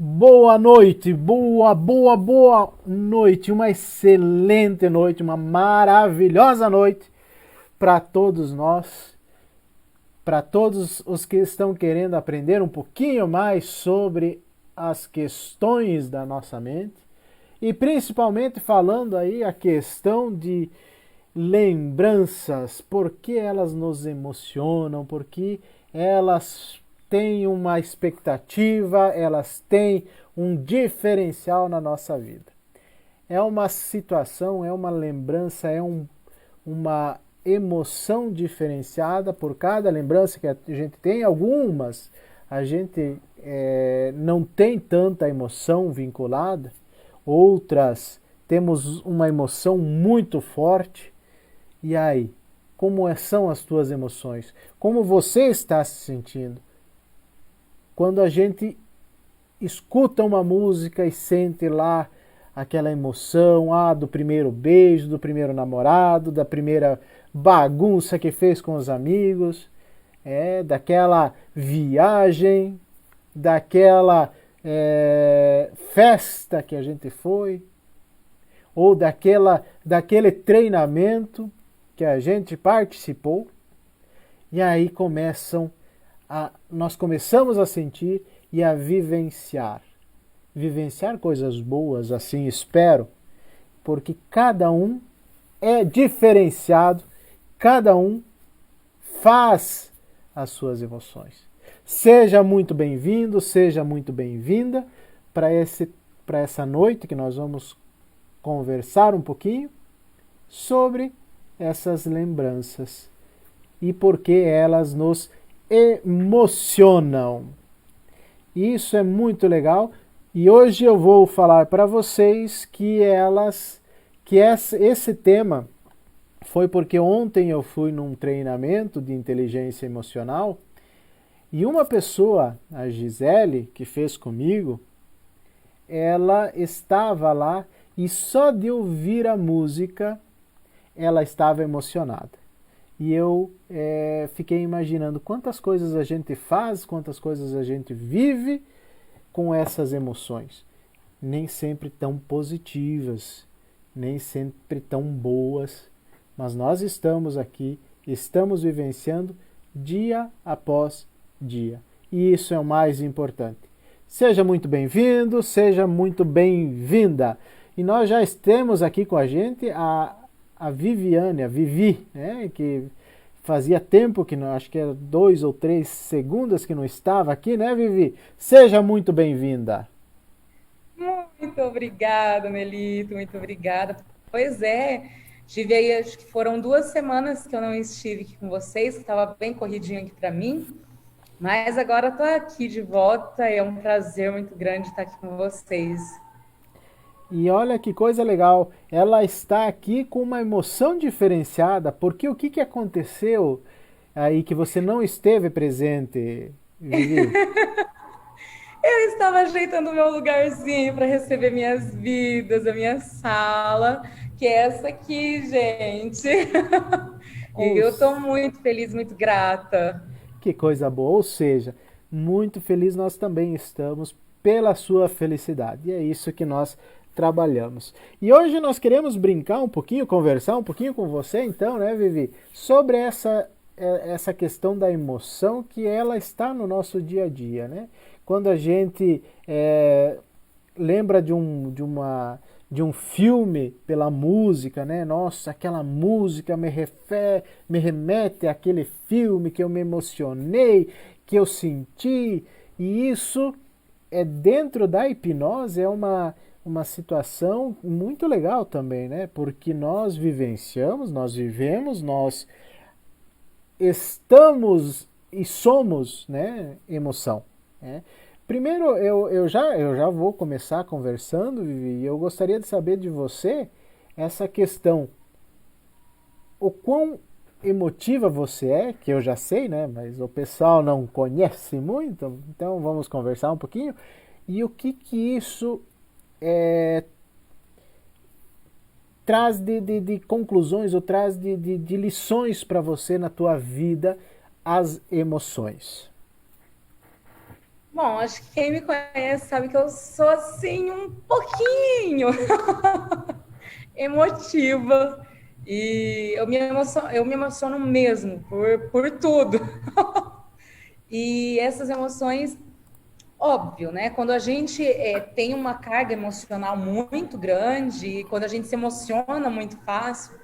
Boa noite, boa noite, uma excelente noite, uma maravilhosa noite para todos nós, para todos os que estão querendo aprender um pouquinho mais sobre as questões da nossa mente e principalmente falando aí a questão de lembranças, por que elas nos emocionam, por que elas têm uma expectativa, elas têm um diferencial na nossa vida. É uma situação, é uma lembrança, uma emoção diferenciada por cada lembrança que a gente tem. Algumas a gente não tem tanta emoção vinculada, outras temos uma emoção muito forte. E aí, como são as tuas emoções? Como você está se sentindo? Quando a gente escuta uma música e sente lá aquela emoção, do primeiro beijo, do primeiro namorado, da primeira bagunça que fez com os amigos, daquela viagem, daquela festa que a gente foi, ou daquele treinamento que a gente participou, e aí nós começamos a sentir e a vivenciar. Vivenciar coisas boas, assim espero, porque cada um é diferenciado, cada um faz as suas emoções. Seja muito bem-vindo, seja muito bem-vinda para essa noite que nós vamos conversar um pouquinho sobre essas lembranças e por que elas nos emocionam. Isso é muito legal e hoje eu vou falar para vocês que esse tema foi porque ontem eu fui num treinamento de inteligência emocional e uma pessoa, a Gisele, que fez comigo, ela estava lá e só de ouvir a música ela estava emocionada. E eu fiquei imaginando quantas coisas a gente faz, quantas coisas a gente vive com essas emoções. Nem sempre tão positivas, nem sempre tão boas, mas nós estamos aqui, estamos vivenciando dia após dia. E isso é o mais importante. Seja muito bem-vindo, seja muito bem-vinda. E nós já temos aqui com a gente a Viviane, a Vivi, né, que fazia tempo que não, acho que era 2 ou 3 segundos que não estava aqui, né, Vivi? Seja muito bem-vinda. Muito obrigada, Melito, muito obrigada. Pois é, tive aí, acho que foram 2 semanas que eu não estive aqui com vocês, que estava bem corridinho aqui para mim, mas agora estou aqui de volta, é um prazer muito grande estar aqui com vocês. E olha que coisa legal, ela está aqui com uma emoção diferenciada, porque o que aconteceu aí que você não esteve presente, Vivi? Eu estava ajeitando o meu lugarzinho para receber minhas vidas, a minha sala, que é essa aqui, gente. E Ou eu estou muito feliz, muito grata. que coisa boa, ou seja, muito feliz nós também estamos pela sua felicidade. E é isso que nós trabalhamos. E hoje nós queremos brincar um pouquinho, conversar um pouquinho com você, então, né, Vivi, sobre essa questão da emoção que ela está no nosso dia a dia, né? Quando a gente lembra de um filme pela música, né? Nossa, aquela música me remete àquele filme que eu me emocionei, que eu senti, e isso dentro da hipnose é uma situação muito legal também, né? Porque nós vivenciamos, nós vivemos, nós estamos e somos, né, emoção, né? Primeiro, eu já vou começar conversando, Vivi, e eu gostaria de saber de você essa questão. O quão emotiva você é, que eu já sei, né? Mas o pessoal não conhece muito, então vamos conversar um pouquinho. E o que isso é, traz de conclusões ou traz de lições para você na tua vida, as emoções. Bom, acho que quem me conhece sabe que eu sou assim um pouquinho emotiva e eu me emociono mesmo por tudo. E essas emoções, óbvio, né? Quando a gente tem uma carga emocional muito grande, quando a gente se emociona muito fácil,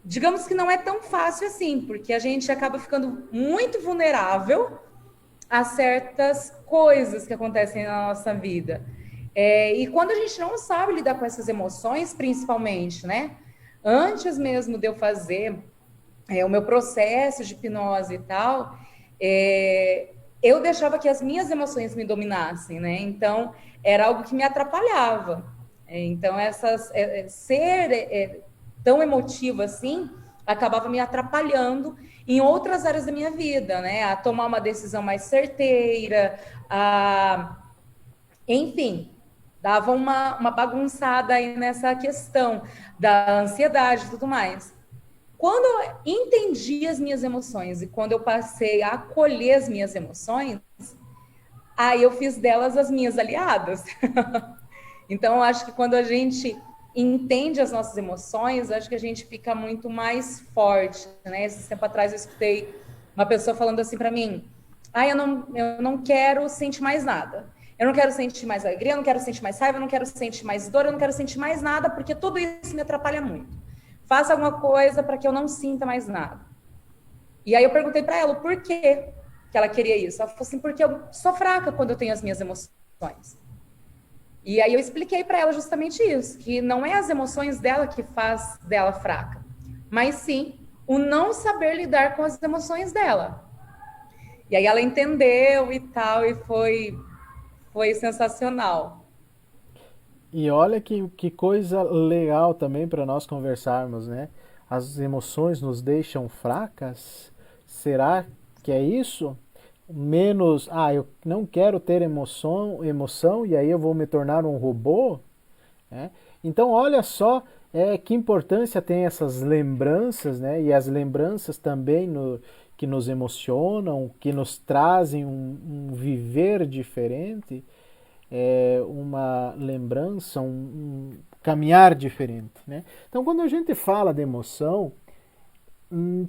digamos que não é tão fácil assim, porque a gente acaba ficando muito vulnerável a certas coisas que acontecem na nossa vida. E quando a gente não sabe lidar com essas emoções, principalmente, né? Antes mesmo de eu fazer o meu processo de hipnose e tal, eu deixava que as minhas emoções me dominassem, né? Então, era algo que me atrapalhava. Então, ser tão emotiva assim acabava me atrapalhando em outras áreas da minha vida, né? A tomar uma decisão mais certeira, enfim, dava uma bagunçada aí nessa questão da ansiedade e tudo mais. Quando eu entendi as minhas emoções e quando eu passei a acolher as minhas emoções, aí eu fiz delas as minhas aliadas. Então, eu acho que quando a gente entende as nossas emoções, acho que a gente fica muito mais forte, né? Esse tempo atrás eu escutei uma pessoa falando assim para mim: eu não quero sentir mais nada. Eu não quero sentir mais alegria, eu não quero sentir mais raiva, eu não quero sentir mais dor, eu não quero sentir mais nada, porque tudo isso me atrapalha muito. Faça alguma coisa para que eu não sinta mais nada. E aí eu perguntei para ela o porquê que ela queria isso. Ela falou assim: porque eu sou fraca quando eu tenho as minhas emoções. E aí eu expliquei para ela justamente isso, que não é as emoções dela que faz dela fraca, mas sim o não saber lidar com as emoções dela. E aí ela entendeu e tal, e foi sensacional. E olha que coisa legal também para nós conversarmos, né? As emoções nos deixam fracas? Será que é isso? Menos, eu não quero ter emoção e aí eu vou me tornar um robô? Né? Então, olha só que importância tem essas lembranças, né? E as lembranças também que nos emocionam, que nos trazem um viver diferente, uma lembrança, um caminhar diferente. Né? Então, quando a gente fala de emoção,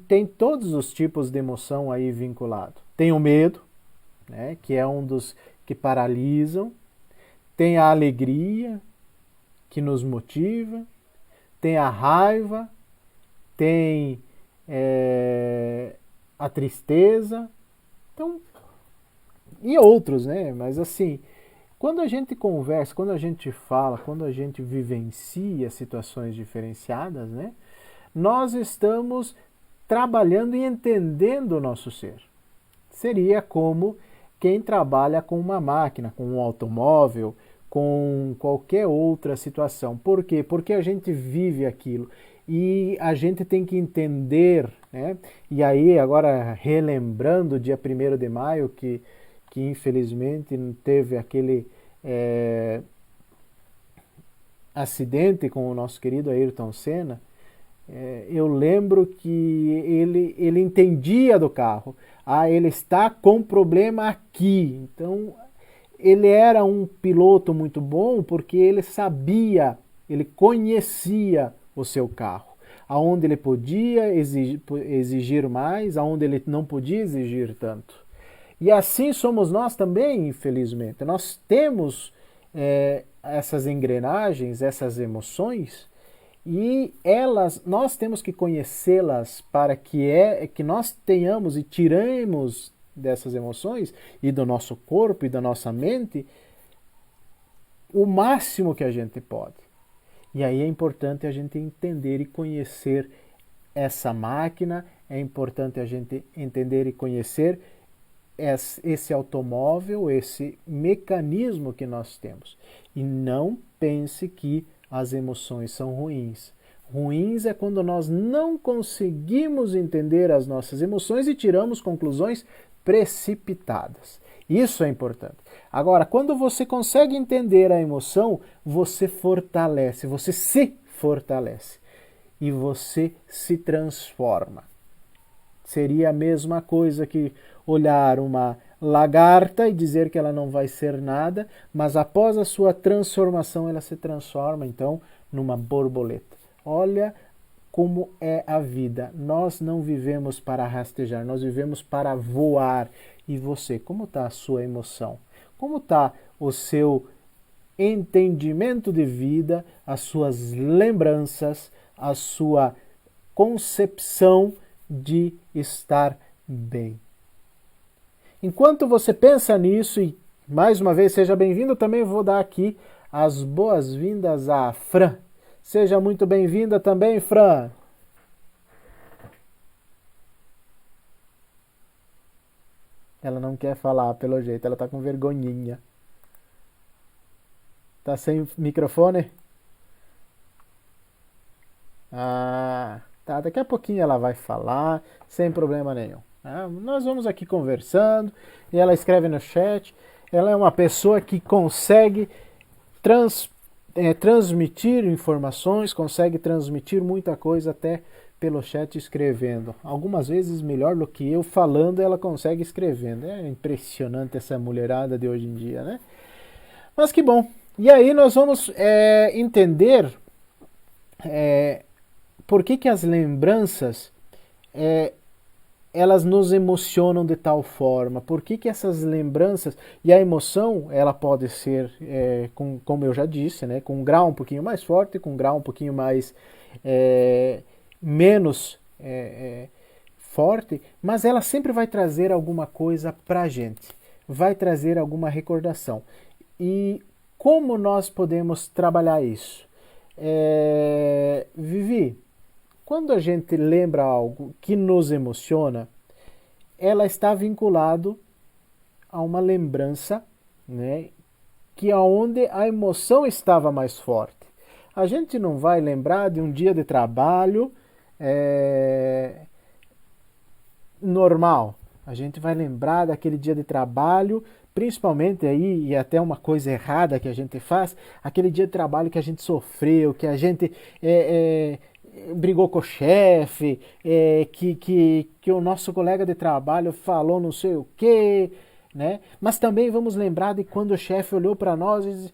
tem todos os tipos de emoção aí vinculado. Tem o medo, né? Que é um dos que paralisam. Tem a alegria, que nos motiva. Tem a raiva, tem a tristeza, então, e outros, né? Mas assim, quando a gente conversa, quando a gente fala, quando a gente vivencia situações diferenciadas, né? Nós estamos trabalhando e entendendo o nosso ser. Seria como quem trabalha com uma máquina, com um automóvel, com qualquer outra situação. Por quê? Porque a gente vive aquilo e a gente tem que entender, né? E aí, agora relembrando o dia 1º de maio, que infelizmente teve aquele acidente com o nosso querido Ayrton Senna, eu lembro que ele entendia do carro. Ele está com problema aqui. Então, ele era um piloto muito bom porque ele sabia, ele conhecia o seu carro. Aonde ele podia exigir mais, aonde ele não podia exigir tanto. E assim somos nós também, infelizmente. Nós temos essas engrenagens, essas emoções, e nós temos que conhecê-las para que nós tenhamos e tiremos dessas emoções e do nosso corpo e da nossa mente o máximo que a gente pode. E aí é importante a gente entender e conhecer essa máquina, é importante a gente entender e conhecer esse automóvel, esse mecanismo que nós temos. E não pense que as emoções são ruins. Ruins é quando nós não conseguimos entender as nossas emoções e tiramos conclusões precipitadas. Isso é importante. Agora, quando você consegue entender a emoção, você fortalece, você se fortalece e você se transforma. Seria a mesma coisa que olhar uma lagarta e dizer que ela não vai ser nada, mas após a sua transformação ela se transforma então numa borboleta. Olha como é a vida. Nós não vivemos para rastejar, nós vivemos para voar. E você, como está a sua emoção? Como está o seu entendimento de vida, as suas lembranças, a sua concepção de estar bem? Enquanto você pensa nisso, e mais uma vez seja bem-vindo, também vou dar aqui as boas-vindas à Fran. Seja muito bem-vinda também, Fran. Ela não quer falar, pelo jeito, ela tá com vergonhinha. Tá sem microfone? Ah, tá, daqui a pouquinho ela vai falar, sem problema nenhum. Nós vamos aqui conversando, e ela escreve no chat. Ela é uma pessoa que consegue transmitir informações, consegue transmitir muita coisa até pelo chat escrevendo. Algumas vezes melhor do que eu falando, ela consegue escrevendo. É impressionante essa mulherada de hoje em dia, né? Mas que bom. E aí nós vamos entender por que as lembranças elas nos emocionam de tal forma, por que essas lembranças, e a emoção ela pode ser, como eu já disse, né, com um grau um pouquinho mais forte, com um grau um pouquinho mais menos forte, mas ela sempre vai trazer alguma coisa para a gente, vai trazer alguma recordação. E como nós podemos trabalhar isso? Vivi, quando a gente lembra algo que nos emociona, ela está vinculado a uma lembrança, né, que aonde a emoção estava mais forte. A gente não vai lembrar de um dia de trabalho normal. A gente vai lembrar daquele dia de trabalho, principalmente aí, e até uma coisa errada que a gente faz, aquele dia de trabalho que a gente sofreu, que a gente brigou com o chefe, que o nosso colega de trabalho falou não sei o quê, né? Mas também vamos lembrar de quando o chefe olhou para nós e disse,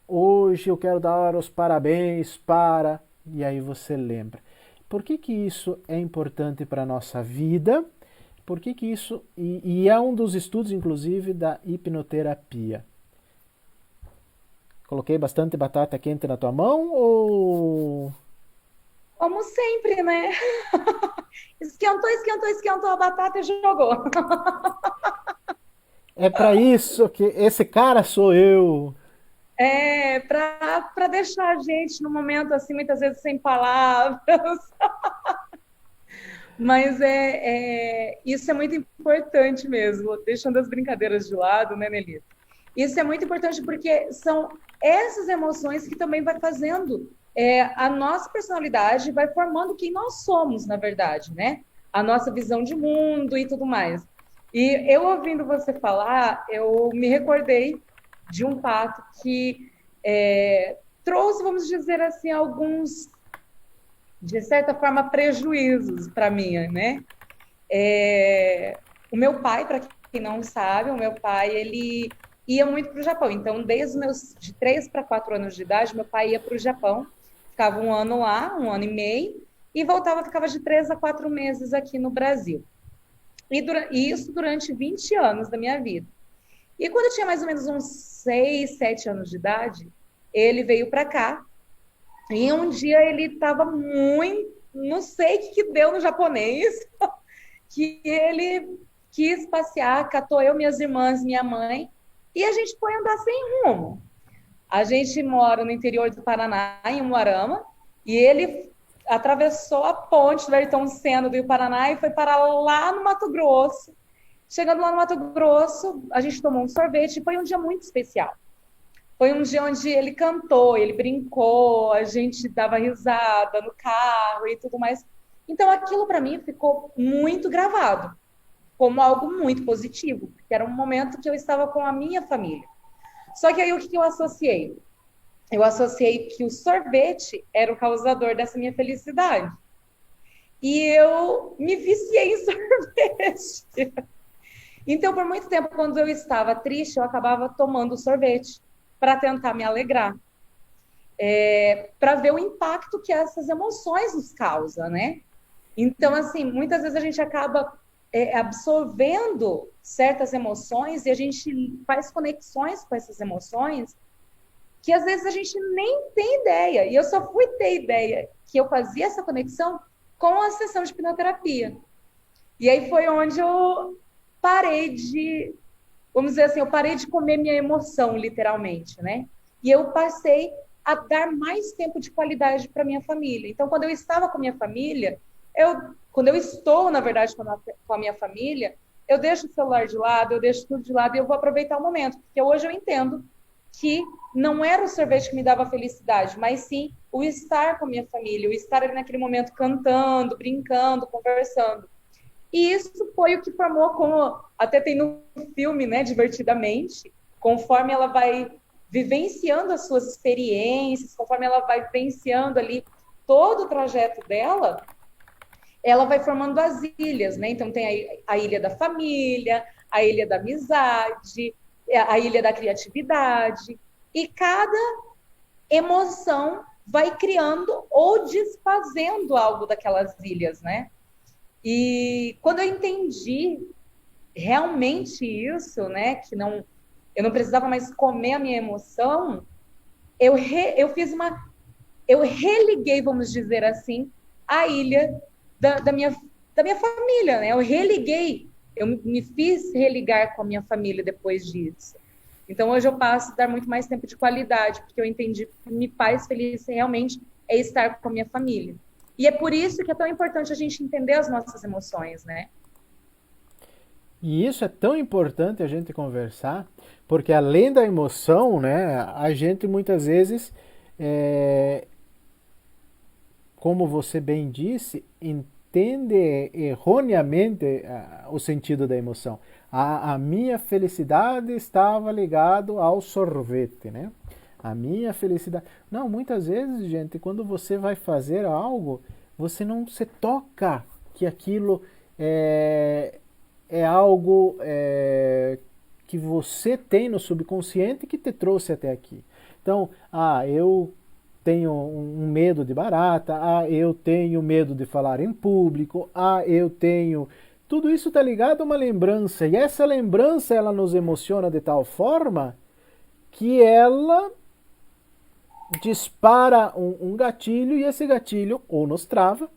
hoje eu quero dar os parabéns para... E aí você lembra. Por que isso é importante para a nossa vida? Por que isso... E é um dos estudos, inclusive, da hipnoterapia. Coloquei bastante batata quente na tua mão ou... Como sempre, né? Esquentou a batata e jogou. É para isso que esse cara sou eu. Para deixar a gente no momento assim, muitas vezes sem palavras. Mas isso é muito importante mesmo, deixando as brincadeiras de lado, né, Nelly? Isso é muito importante porque são essas emoções que também vai fazendo a nossa personalidade, vai formando quem nós somos, na verdade, né? A nossa visão de mundo e tudo mais. E eu ouvindo você falar, eu me recordei de um fato que trouxe, vamos dizer assim, alguns, de certa forma, prejuízos para mim, né? O meu pai, para quem não sabe, o meu pai, ele ia muito para o Japão. Então, desde os meus de 3 para 4 anos de idade, meu pai ia para o Japão, ficava um ano lá, um ano e meio, e voltava, ficava de 3 a 4 meses aqui no Brasil. E isso durante 20 anos da minha vida. E quando eu tinha mais ou menos uns 6, 7 anos de idade, ele veio para cá. E um dia ele estava muito, não sei o que deu no japonês, que ele quis passear, catou eu, minhas irmãs, minha mãe, e a gente foi andar sem rumo. A gente mora no interior do Paraná, em Umuarama, e ele atravessou a ponte do Ayrton Senna do Rio Paraná e foi para lá no Mato Grosso. Chegando lá no Mato Grosso, a gente tomou um sorvete e foi um dia muito especial. Foi um dia onde ele cantou, ele brincou, a gente dava risada no carro e tudo mais. Então aquilo para mim ficou muito gravado, como algo muito positivo, porque era um momento que eu estava com a minha família. Só que aí o que eu associei? Eu associei que o sorvete era o causador dessa minha felicidade. E eu me viciei em sorvete. Então, por muito tempo, quando eu estava triste, eu acabava tomando sorvete para tentar me alegrar, para ver o impacto que essas emoções nos causam, né? Então, assim, muitas vezes a gente acaba absorvendo certas emoções e a gente faz conexões com essas emoções que às vezes a gente nem tem ideia. E eu só fui ter ideia que eu fazia essa conexão com a sessão de hipnoterapia. E aí foi onde eu parei de, vamos dizer assim, eu parei de comer minha emoção, literalmente, né? E eu passei a dar mais tempo de qualidade para minha família. Então, quando eu estava com a minha família, quando eu estou, na verdade, com a minha família, eu deixo o celular de lado, eu deixo tudo de lado e eu vou aproveitar o momento, porque hoje eu entendo que não era o sorvete que me dava felicidade, mas sim o estar com a minha família, o estar ali naquele momento cantando, brincando, conversando. E isso foi o que formou, como até tem no filme, né, Divertidamente, conforme ela vai vivenciando as suas experiências, conforme ela vai vivenciando ali todo o trajeto dela, ela vai formando as ilhas, né? Então tem a ilha da família, a ilha da amizade, a ilha da criatividade, e cada emoção vai criando ou desfazendo algo daquelas ilhas, né? E quando eu entendi realmente isso, né, que não, eu não precisava mais comer a minha emoção, eu religuei, vamos dizer assim, a ilha da minha família, né? Eu religuei, eu me fiz religar com a minha família depois disso. Então hoje eu passo a dar muito mais tempo de qualidade, porque eu entendi que me faz feliz realmente é estar com a minha família. E é por isso que é tão importante a gente entender as nossas emoções, né? E isso é tão importante a gente conversar, porque além da emoção, né, a gente muitas vezes, é, como você bem disse, entende erroneamente o sentido da emoção. A minha felicidade estava ligado ao sorvete, né? A minha felicidade. Não, muitas vezes, gente, quando você vai fazer algo, você não se toca que aquilo é algo que você tem no subconsciente que te trouxe até aqui. Então, eu tenho um medo de barata, eu tenho medo de falar em público, eu tenho. Tudo isso está ligado a uma lembrança, e essa lembrança ela nos emociona de tal forma que ela dispara um gatilho, e esse gatilho ou nos trava,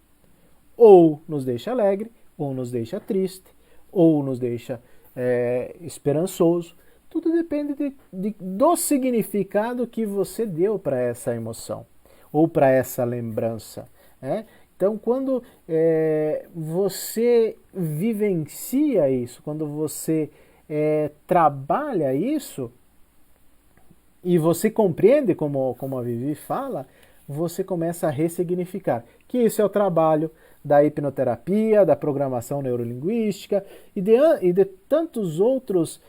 ou nos deixa alegre, ou nos deixa triste, ou nos deixa esperançoso. Tudo depende do significado que você deu para essa emoção ou para essa lembrança. Né? Então, quando você vivencia isso, quando você trabalha isso, e você compreende, como a Vivi fala, você começa a ressignificar. Que isso é o trabalho da hipnoterapia, da programação neurolinguística e de tantos outros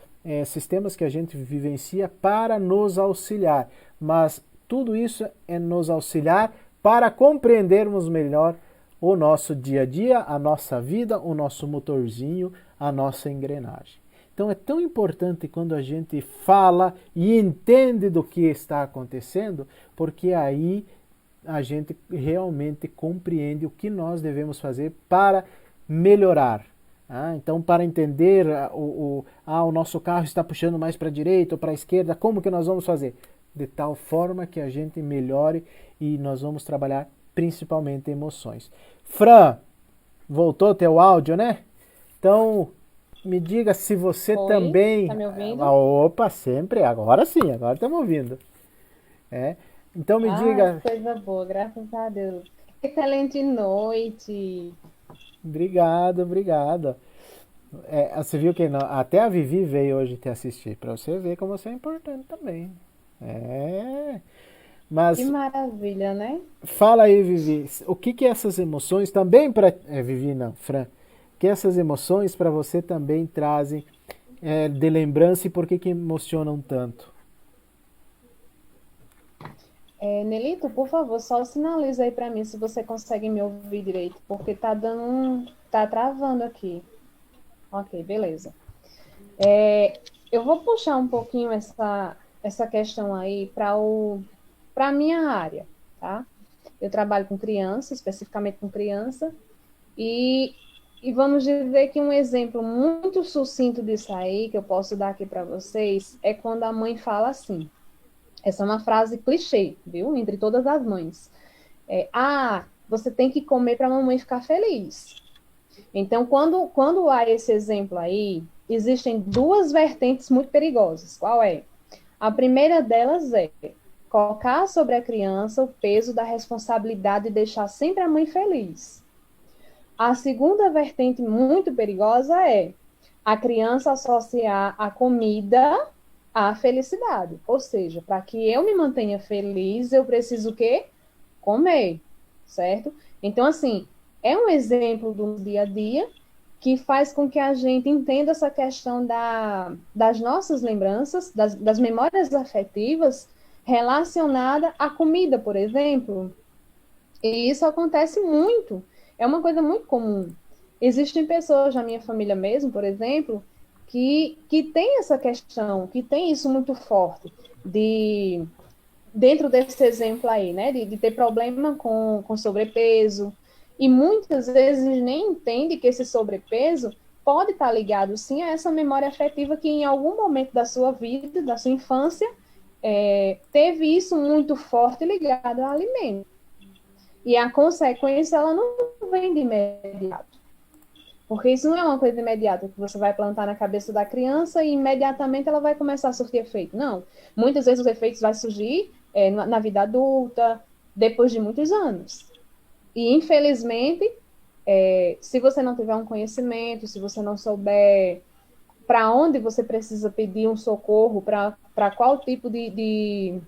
sistemas que a gente vivencia para nos auxiliar. Mas tudo isso é nos auxiliar para compreendermos melhor o nosso dia a dia, a nossa vida, o nosso motorzinho, a nossa engrenagem. Então é tão importante quando a gente fala e entende do que está acontecendo, porque aí a gente realmente compreende o que nós devemos fazer para melhorar. Então, para entender o nosso carro está puxando mais para a direita ou para a esquerda, como que nós vamos fazer? De tal forma que a gente melhore, e nós vamos trabalhar principalmente emoções. Fran, voltou teu áudio, né? Então, me diga se você Oi, tá também. me ouvindo? Opa, sempre. Agora sim, agora estamos ouvindo. É. Então me Ah, diga. que coisa boa, graças a Deus. Excelente noite. Obrigado, obrigado. Você viu que até a Vivi veio hoje te assistir, para você ver como você é importante também. É. Que Mas maravilha, né? fala aí, Vivi, o que que essas emoções também para. Vivi não, Fran. Que essas emoções para você também trazem de lembrança, e por que que emocionam tanto? Nelito, por favor, só sinaliza aí pra mim se você consegue me ouvir direito, porque tá dando tá travando aqui. Ok, beleza. Eu vou puxar um pouquinho essa questão aí para a minha área, tá? Eu trabalho com criança, especificamente com criança, e, e vamos dizer que um exemplo muito sucinto disso aí, que eu posso dar aqui para vocês, é quando a mãe fala assim. Essa é uma frase clichê, viu? Entre todas as mães. Você tem que comer para a mamãe ficar feliz. Então, quando há esse exemplo aí, existem duas vertentes muito perigosas. Qual é? A primeira delas é colocar sobre a criança o peso da responsabilidade de deixar sempre a mãe feliz. A segunda vertente muito perigosa é a criança associar a comida à felicidade. Ou seja, para que eu me mantenha feliz, eu preciso o quê? Comer, certo? Então, assim, é um exemplo do dia a dia que faz com que a gente entenda essa questão das nossas lembranças, das memórias afetivas relacionada à comida, por exemplo. E isso acontece muito. É uma coisa muito comum. Existem pessoas na minha família mesmo, por exemplo, que tem essa questão, que tem isso muito forte, de dentro desse exemplo aí, né, de ter problema com sobrepeso, e muitas vezes nem entende que esse sobrepeso pode estar ligado, sim, a essa memória afetiva que em algum momento da sua vida, da sua infância, teve isso muito forte ligado ao alimento. E a consequência, ela não vem de imediato. Porque isso não é uma coisa imediata que você vai plantar na cabeça da criança e imediatamente ela vai começar a surtir efeito. Não. Muitas vezes os efeitos vão surgir na vida adulta, depois de muitos anos. E, infelizmente, se você não tiver um conhecimento, se você não souber para onde você precisa pedir um socorro, para qual tipo de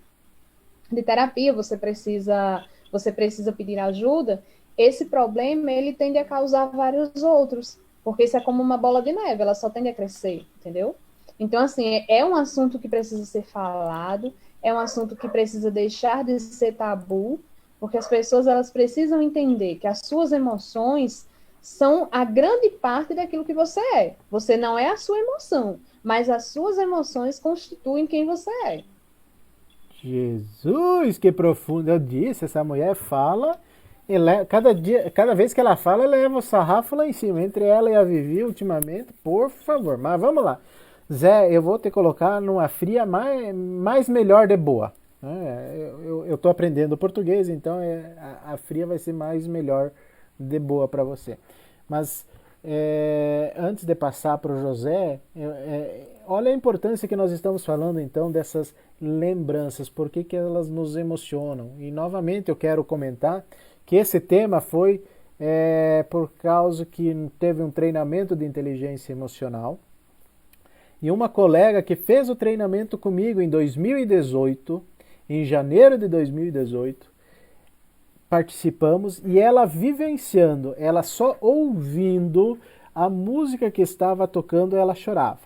terapia você precisa pedir ajuda, esse problema ele tende a causar vários outros, porque isso é como uma bola de neve, ela só tende a crescer, entendeu? Então, assim, é um assunto que precisa ser falado, é um assunto que precisa deixar de ser tabu, porque as pessoas elas precisam entender que as suas emoções são a grande parte daquilo que você é. Você não é a sua emoção, mas as suas emoções constituem quem você é. Jesus, que profundo. Eu disse, essa mulher fala, cada dia, cada vez que ela fala, leva o sarrafo lá em cima. Entre ela e a Vivi, ultimamente, por favor. Mas vamos lá. Zé, eu vou te colocar numa fria mais melhor de boa. Eu tô aprendendo português, então a fria vai ser mais melhor de boa para você. Mas antes de passar para o José, olha a importância que nós estamos falando então dessas lembranças, por que elas nos emocionam. E novamente eu quero comentar que esse tema foi por causa que teve um treinamento de inteligência emocional e uma colega que fez o treinamento comigo em 2018, em janeiro de 2018, participamos e ela vivenciando, ela só ouvindo a música que estava tocando, ela chorava,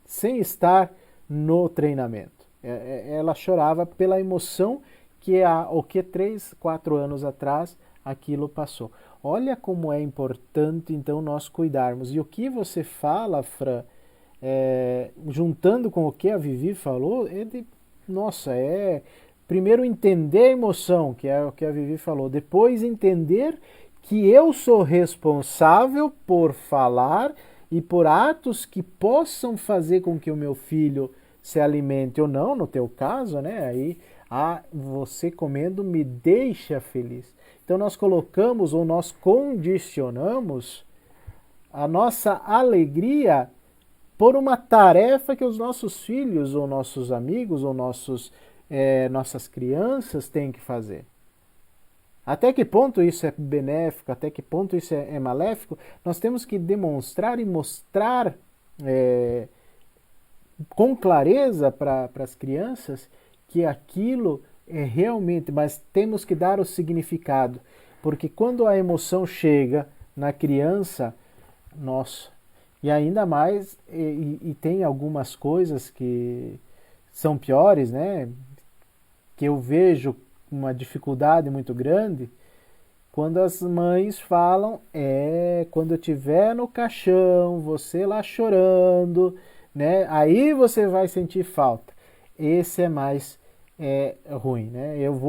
sem estar no treinamento. Ela chorava pela emoção que o que 3, 4 anos atrás aquilo passou. Olha como é importante então nós cuidarmos. E o que você fala, Fran, juntando com o que a Vivi falou, nossa, primeiro entender a emoção, que é o que a Vivi falou, depois entender que eu sou responsável por falar e por atos que possam fazer com que o meu filho se alimente ou não, no teu caso, né? Aí, você comendo me deixa feliz. Então nós colocamos ou nós condicionamos a nossa alegria por uma tarefa que os nossos filhos ou nossos amigos ou nossas crianças têm que fazer. Até que ponto isso é benéfico, até que ponto isso é maléfico, nós temos que demonstrar e mostrar com clareza para as crianças que aquilo é realmente, mas temos que dar o significado, porque quando a emoção chega na criança, nossa, e ainda mais, tem algumas coisas que são piores, né? Que eu vejo uma dificuldade muito grande, quando as mães falam, quando eu estiver no caixão, você lá chorando, né? Aí você vai sentir falta. Esse é mais ruim, né? Eu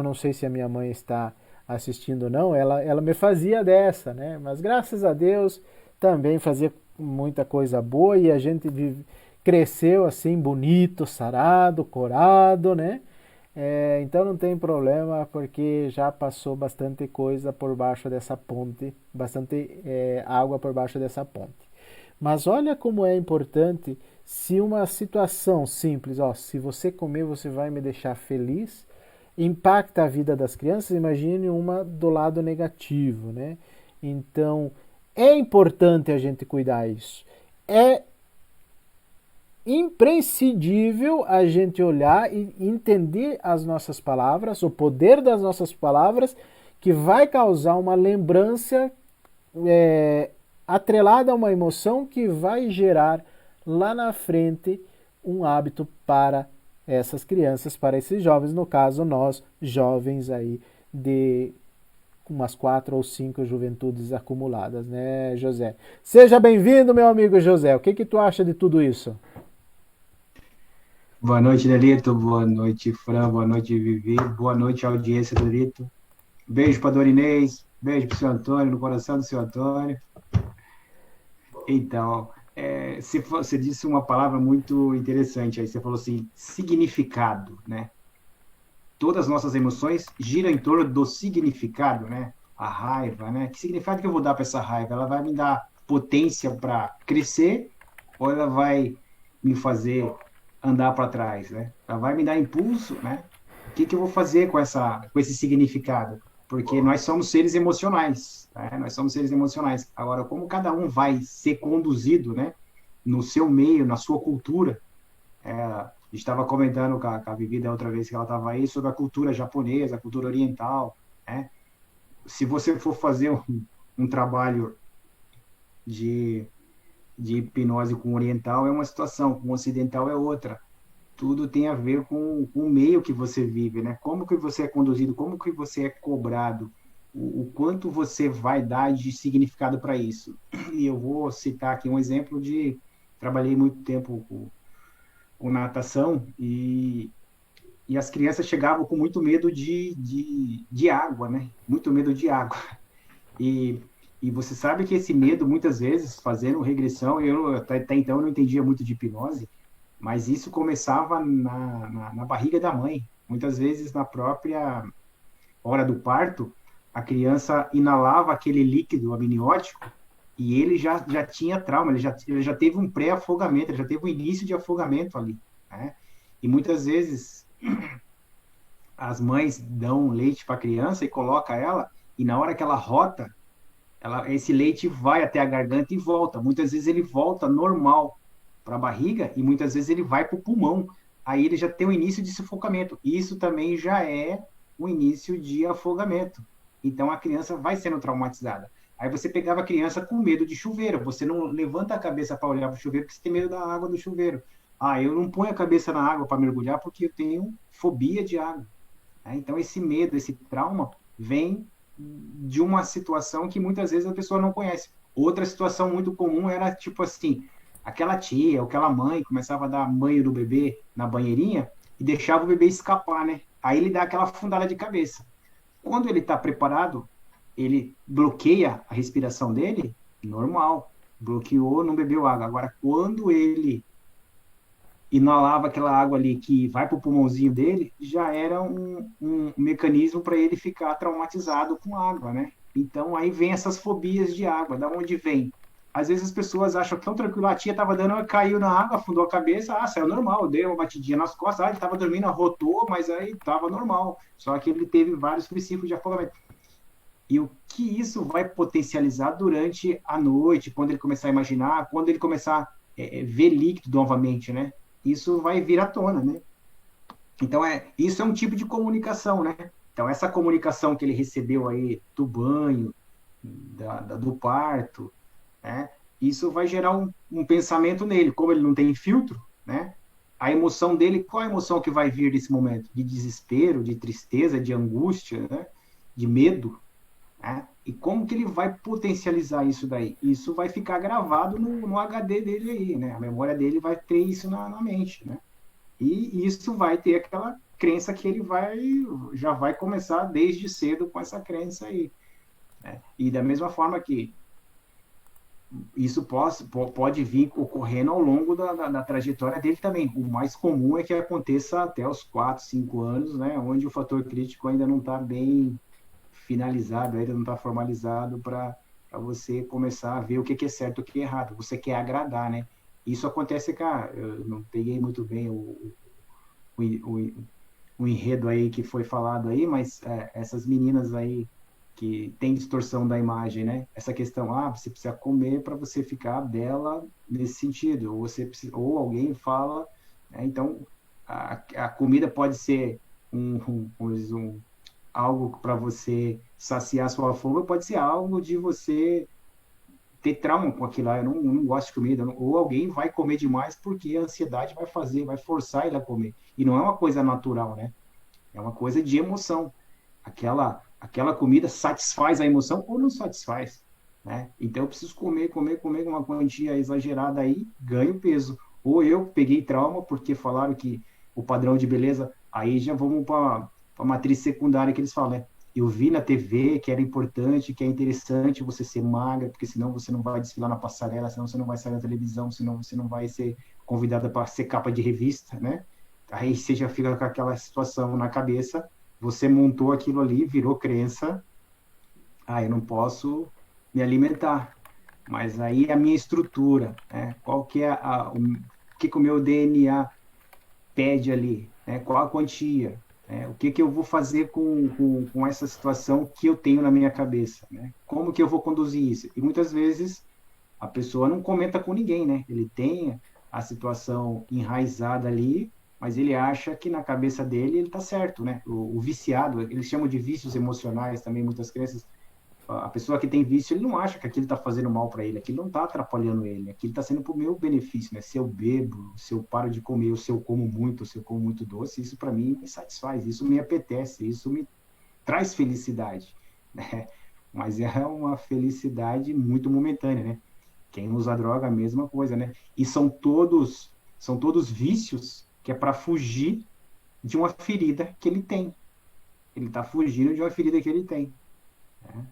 não sei se a minha mãe está assistindo ou não, ela me fazia dessa, né? Mas graças a Deus também fazia muita coisa boa e a gente cresceu assim, bonito, sarado, corado, né? Então não tem problema, porque já passou bastante coisa por baixo dessa ponte, bastante água por baixo dessa ponte. Mas olha como é importante, se uma situação simples, se você comer você vai me deixar feliz, impacta a vida das crianças, imagine uma do lado negativo, né? Então é importante a gente cuidar disso. É imprescindível a gente olhar e entender as nossas palavras, o poder das nossas palavras, que vai causar uma lembrança atrelada a uma emoção que vai gerar lá na frente um hábito para essas crianças, para esses jovens, no caso nós, jovens aí de umas 4 ou 5 juventudes acumuladas, né, José? Seja bem-vindo, meu amigo José. O que tu acha de tudo isso? Boa noite, Delito. Boa noite, Fran. Boa noite, Vivi. Boa noite, audiência do Delito. Beijo para Dorinês. Beijo para o seu Antônio, no coração do seu Antônio. Então, você disse uma palavra muito interessante aí. Você falou assim, significado, né? Todas as nossas emoções giram em torno do significado, né? A raiva, né? Que significado que eu vou dar para essa raiva? Ela vai me dar potência para crescer ou ela vai me fazer andar para trás, né? Ela vai me dar impulso, né? O que eu vou fazer com esse significado? Porque nós somos seres emocionais, né? Nós somos seres emocionais. Agora, como cada um vai ser conduzido, né? No seu meio, na sua cultura, estava comentando com a Vivi da outra vez que ela estava aí sobre a cultura japonesa, a cultura oriental, né? Se você for fazer um trabalho de hipnose com oriental é uma situação, com ocidental é outra. Tudo tem a ver com o meio que você vive, né? Como que você é conduzido, como que você é cobrado, o quanto você vai dar de significado para isso. E eu vou citar aqui um exemplo trabalhei muito tempo com natação e as crianças chegavam com muito medo de água, né? Muito medo de água. E você sabe que esse medo, muitas vezes, fazendo regressão, até então eu não entendia muito de hipnose, mas isso começava na barriga da mãe. Muitas vezes, na própria hora do parto, a criança inalava aquele líquido amniótico e ele já tinha trauma, ele já teve um pré-afogamento, ele já teve um início de afogamento ali, né? E muitas vezes as mães dão leite para a criança e coloca ela, e na hora que ela rota, esse leite vai até a garganta e volta. Muitas vezes ele volta normal para a barriga e muitas vezes ele vai para o pulmão. Aí ele já tem o início de sufocamento. Isso também já é o início de afogamento. Então a criança vai sendo traumatizada. Aí você pegava a criança com medo de chuveiro. Você não levanta a cabeça para olhar para o chuveiro porque você tem medo da água do chuveiro. Eu não ponho a cabeça na água para mergulhar porque eu tenho fobia de água. Então esse medo, esse trauma vem de uma situação que muitas vezes a pessoa não conhece. Outra situação muito comum era, tipo assim, aquela tia ou aquela mãe começava a dar banho do bebê na banheirinha e deixava o bebê escapar, né? Aí ele dá aquela afundada de cabeça. Quando ele está preparado, ele bloqueia a respiração dele, normal. Bloqueou, não bebeu água. Agora, quando ele inalava aquela água ali que vai para o pulmãozinho dele, já era um mecanismo para ele ficar traumatizado com água, né? Então aí vem essas fobias de água. Da onde vem? Às vezes as pessoas acham tão tranquilo, a tia estava dando, caiu na água, afundou a cabeça, saiu normal, deu uma batidinha nas costas, ele estava dormindo, arrotou, mas aí estava normal. Só que ele teve vários princípios de afogamento. E o que isso vai potencializar durante a noite, quando ele começar a imaginar, quando ele começar a ver líquido novamente, né? Isso vai vir à tona, né? Então, isso é um tipo de comunicação, né? Então, essa comunicação que ele recebeu aí do banho, do parto, né? Isso vai gerar um pensamento nele. Como ele não tem filtro, né? A emoção dele, qual a emoção que vai vir nesse momento? De desespero, de tristeza, de angústia, né? De medo. né? E como que ele vai potencializar isso daí? Isso vai ficar gravado no HD dele aí, né? A memória dele vai ter isso na mente, né? E isso vai ter aquela crença que ele já vai começar desde cedo com essa crença aí, né? E da mesma forma que isso pode vir ocorrendo ao longo da trajetória dele também. O mais comum é que aconteça até os 4, 5 anos, né? Onde o fator crítico ainda não está bem finalizado, ainda não está formalizado para você começar a ver o que é certo e o que é errado. Você quer agradar, né? Isso acontece, cara, eu não peguei muito bem o, o enredo aí que foi falado aí, mas essas meninas aí que tem distorção da imagem, né? Essa questão, você precisa comer para você ficar bela nesse sentido, ou você precisa, ou alguém fala, né? Então a comida pode ser algo para você saciar sua fome, pode ser algo de você ter trauma com aquilo lá, eu não gosto de comida, ou alguém vai comer demais porque a ansiedade vai forçar ele a comer. E não é uma coisa natural, né? É uma coisa de emoção. Aquela comida satisfaz a emoção ou não satisfaz, né? Então eu preciso comer uma quantia exagerada aí, ganho peso. Ou eu peguei trauma porque falaram que o padrão de beleza, aí já vamos para a matriz secundária que eles falam, né? Eu vi na TV que era importante, que é interessante você ser magra, porque senão você não vai desfilar na passarela, senão você não vai sair na televisão, senão você não vai ser convidada para ser capa de revista, né? Aí você já fica com aquela situação na cabeça, você montou aquilo ali, virou crença, eu não posso me alimentar. Mas aí a minha estrutura, né? Qual que é o que o meu DNA pede ali, né? Qual a quantia, né? O que que eu vou fazer com essa situação que eu tenho na minha cabeça, né? Como que eu vou conduzir isso? E muitas vezes a pessoa não comenta com ninguém, né? Ele tem a situação enraizada ali, mas ele acha que na cabeça dele ele tá certo, né? O viciado, eles chamam de vícios emocionais também, muitas crenças. A pessoa que tem vício, ele não acha que aquilo está fazendo mal para ele, aquilo não está atrapalhando ele, aquilo está sendo para o meu benefício, né? Se eu bebo, se eu paro de comer, ou se eu como muito, ou se eu como muito doce, isso para mim me satisfaz, isso me apetece, isso me traz felicidade, né? Mas é uma felicidade muito momentânea, né? Quem usa droga, a mesma coisa, né? E são todos vícios que é para fugir de uma ferida que ele tem. Ele está fugindo de uma ferida que ele tem, né?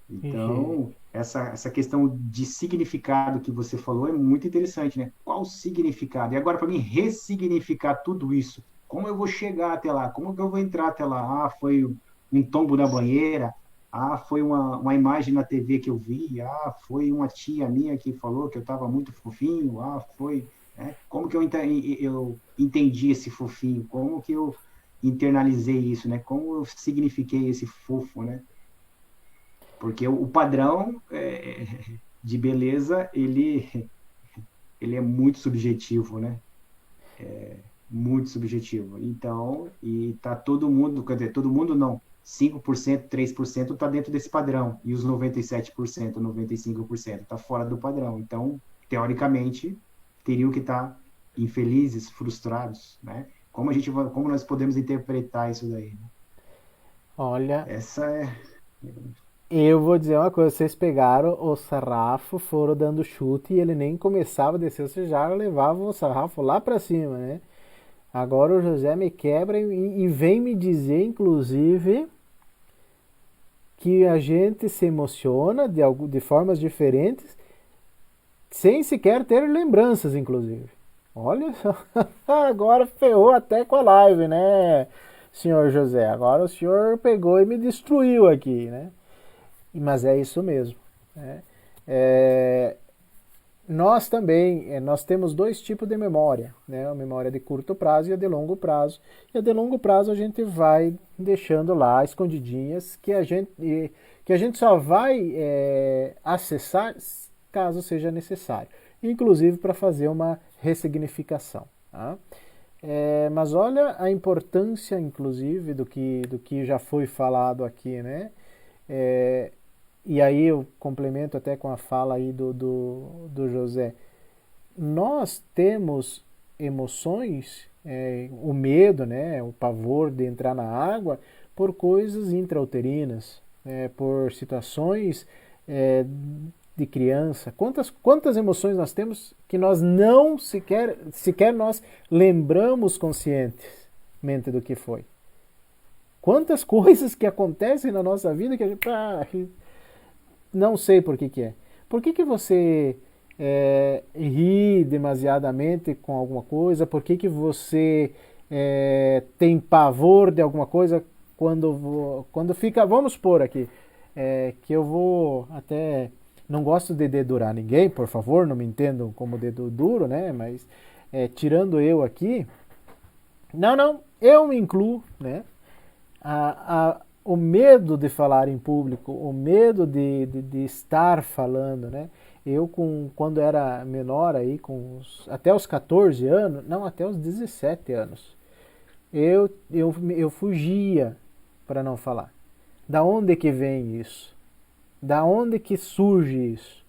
E, Então, essa questão de significado que você falou é muito interessante, né? Qual o significado? E agora, para mim, ressignificar tudo isso. Como eu vou chegar até lá? Como que eu vou entrar até lá? Foi um tombo na banheira? Foi uma imagem na TV que eu vi? Foi uma tia minha que falou que eu estava muito fofinho? Foi... Né? Como que eu entendi esse fofinho? Como que eu internalizei isso, né? Como eu signifiquei esse fofo, né? Porque o padrão de beleza, ele é muito subjetivo, né? Muito subjetivo. Então, e tá todo mundo, quer dizer, todo mundo não, 5%, 3% está dentro desse padrão, e os 97%, 95% está fora do padrão. Então, teoricamente, teriam que estar infelizes, frustrados, né? Como nós podemos interpretar isso daí, né? olha, Essa é eu vou dizer uma coisa, vocês pegaram o sarrafo, foram dando chute e ele nem começava a descer, vocês já levavam o sarrafo lá pra cima, né? Agora o José me quebra e vem me dizer, inclusive, que a gente se emociona de formas diferentes, sem sequer ter lembranças, inclusive. Olha só, agora ferrou até com a live, né, senhor José? Agora o senhor pegou e me destruiu aqui, né? Mas é isso mesmo, né? É, nós também, nós temos dois tipos de memória, né? A memória de curto prazo e a de longo prazo. E a de longo prazo a gente vai deixando lá escondidinhas que a gente só vai acessar caso seja necessário, inclusive para fazer uma ressignificação. Tá? Mas olha a importância, inclusive, do que já foi falado aqui, né? É, e aí eu complemento até com a fala aí do José. Nós temos emoções, o medo, né, o pavor de entrar na água, por coisas intrauterinas. por situações de criança. Quantas emoções nós temos que nós não sequer nós lembramos conscientemente do que foi. Quantas coisas que acontecem na nossa vida que a gente não sei por que é. Por que você ri demasiadamente com alguma coisa? Por que você tem pavor de alguma coisa quando fica... Vamos supor aqui, que eu vou até... Não gosto de dedurar ninguém, por favor, não me entendam como dedo duro, né? Mas tirando eu aqui... Não, eu me incluo, né? O medo de falar em público, o medo de estar falando, né? Eu, quando era menor, aí, até os 14 anos, não, até os 17 anos, eu fugia para não falar. Da onde que vem isso? Da onde que surge isso?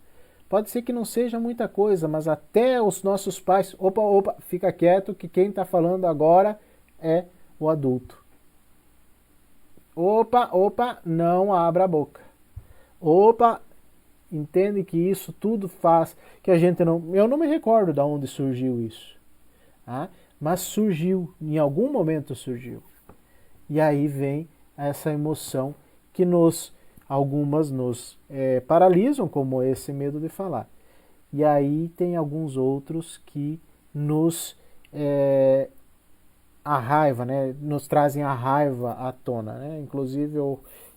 Pode ser que não seja muita coisa, mas até os nossos pais... Opa, fica quieto que quem está falando agora é o adulto. Opa, não abra a boca. Opa, entende que isso tudo faz que a gente não... Eu não me recordo de onde surgiu isso. Tá? Mas surgiu, em algum momento surgiu. E aí vem essa emoção que algumas nos paralisam, como esse medo de falar. E aí tem alguns outros que a raiva, né? Nos trazem a raiva à tona, né? Inclusive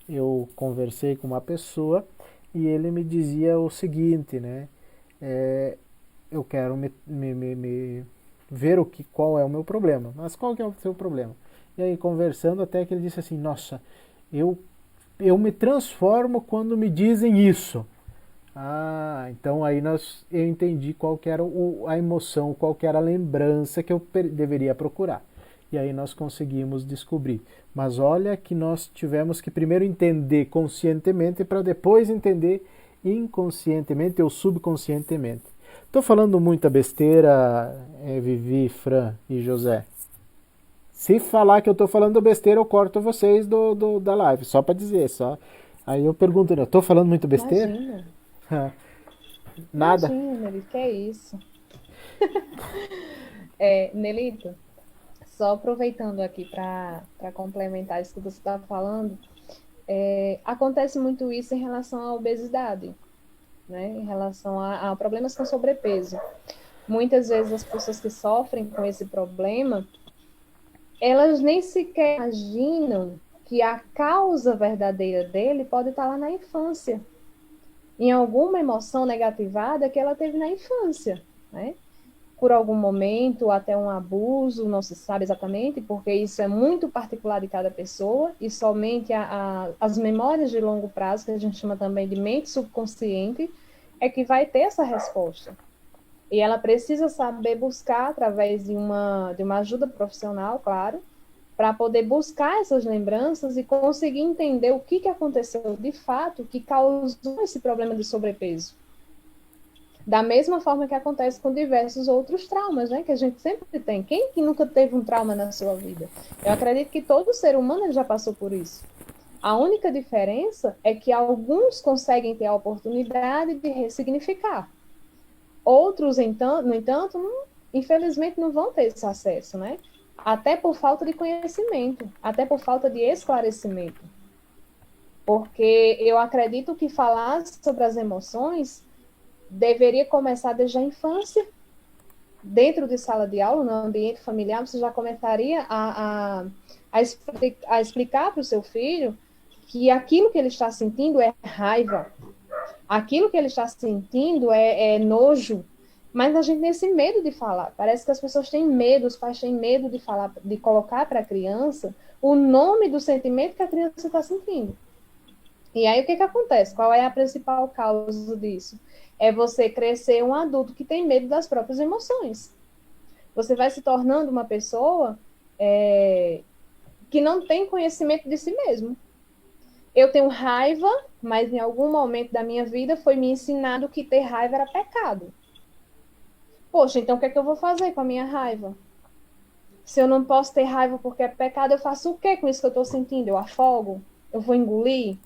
eu conversei com uma pessoa e ele me dizia o seguinte, né? Eu quero me ver qual é o meu problema. Mas qual que é o seu problema? E aí conversando até que ele disse assim, nossa, eu me transformo quando me dizem isso. Então aí eu entendi qual que era a emoção, qual que era a lembrança que eu deveria procurar. E aí nós conseguimos descobrir. Mas olha que nós tivemos que primeiro entender conscientemente para depois entender inconscientemente ou subconscientemente. Estou falando muita besteira, Vivi, Fran e José. Se falar que eu estou falando besteira, eu corto vocês da live, só para dizer. Só. Aí eu pergunto, eu estou falando muito besteira? Imagina. Nada? Imagina, Nelito, que é isso? Nelito, só aproveitando aqui para complementar isso que você está falando, acontece muito isso em relação à obesidade, né? Em relação a problemas com sobrepeso. Muitas vezes as pessoas que sofrem com esse problema, elas nem sequer imaginam que a causa verdadeira dele pode estar lá na infância, em alguma emoção negativada que ela teve na infância, né? Por algum momento, até um abuso, não se sabe exatamente, porque isso é muito particular de cada pessoa, e somente as memórias de longo prazo, que a gente chama também de mente subconsciente, é que vai ter essa resposta. E ela precisa saber buscar, através de uma ajuda profissional, claro, para poder buscar essas lembranças e conseguir entender o que aconteceu de fato que causou esse problema de sobrepeso. Da mesma forma que acontece com diversos outros traumas, né, que a gente sempre tem. Quem que nunca teve um trauma na sua vida? Eu acredito que todo ser humano já passou por isso. A única diferença é que alguns conseguem ter a oportunidade de ressignificar. Outros, no entanto, infelizmente não vão ter esse acesso, né? Até por falta de conhecimento, até por falta de esclarecimento. Porque eu acredito que falar sobre as emoções deveria começar desde a infância. Dentro de sala de aula, no ambiente familiar, você já começaria a explicar para o seu filho que aquilo que ele está sentindo é raiva, aquilo que ele está sentindo é nojo, mas a gente tem esse medo de falar. Parece que as pessoas têm medo, os pais têm medo de falar, de colocar para a criança o nome do sentimento que a criança está sentindo. E aí o que acontece? Qual é a principal causa disso? É você crescer um adulto que tem medo das próprias emoções. Você vai se tornando uma pessoa que não tem conhecimento de si mesmo. Eu tenho raiva, mas em algum momento da minha vida foi me ensinado que ter raiva era pecado. Poxa, então o que é que eu vou fazer com a minha raiva? Se eu não posso ter raiva porque é pecado, eu faço o que com isso que eu estou sentindo? Eu afogo? Eu vou engolir?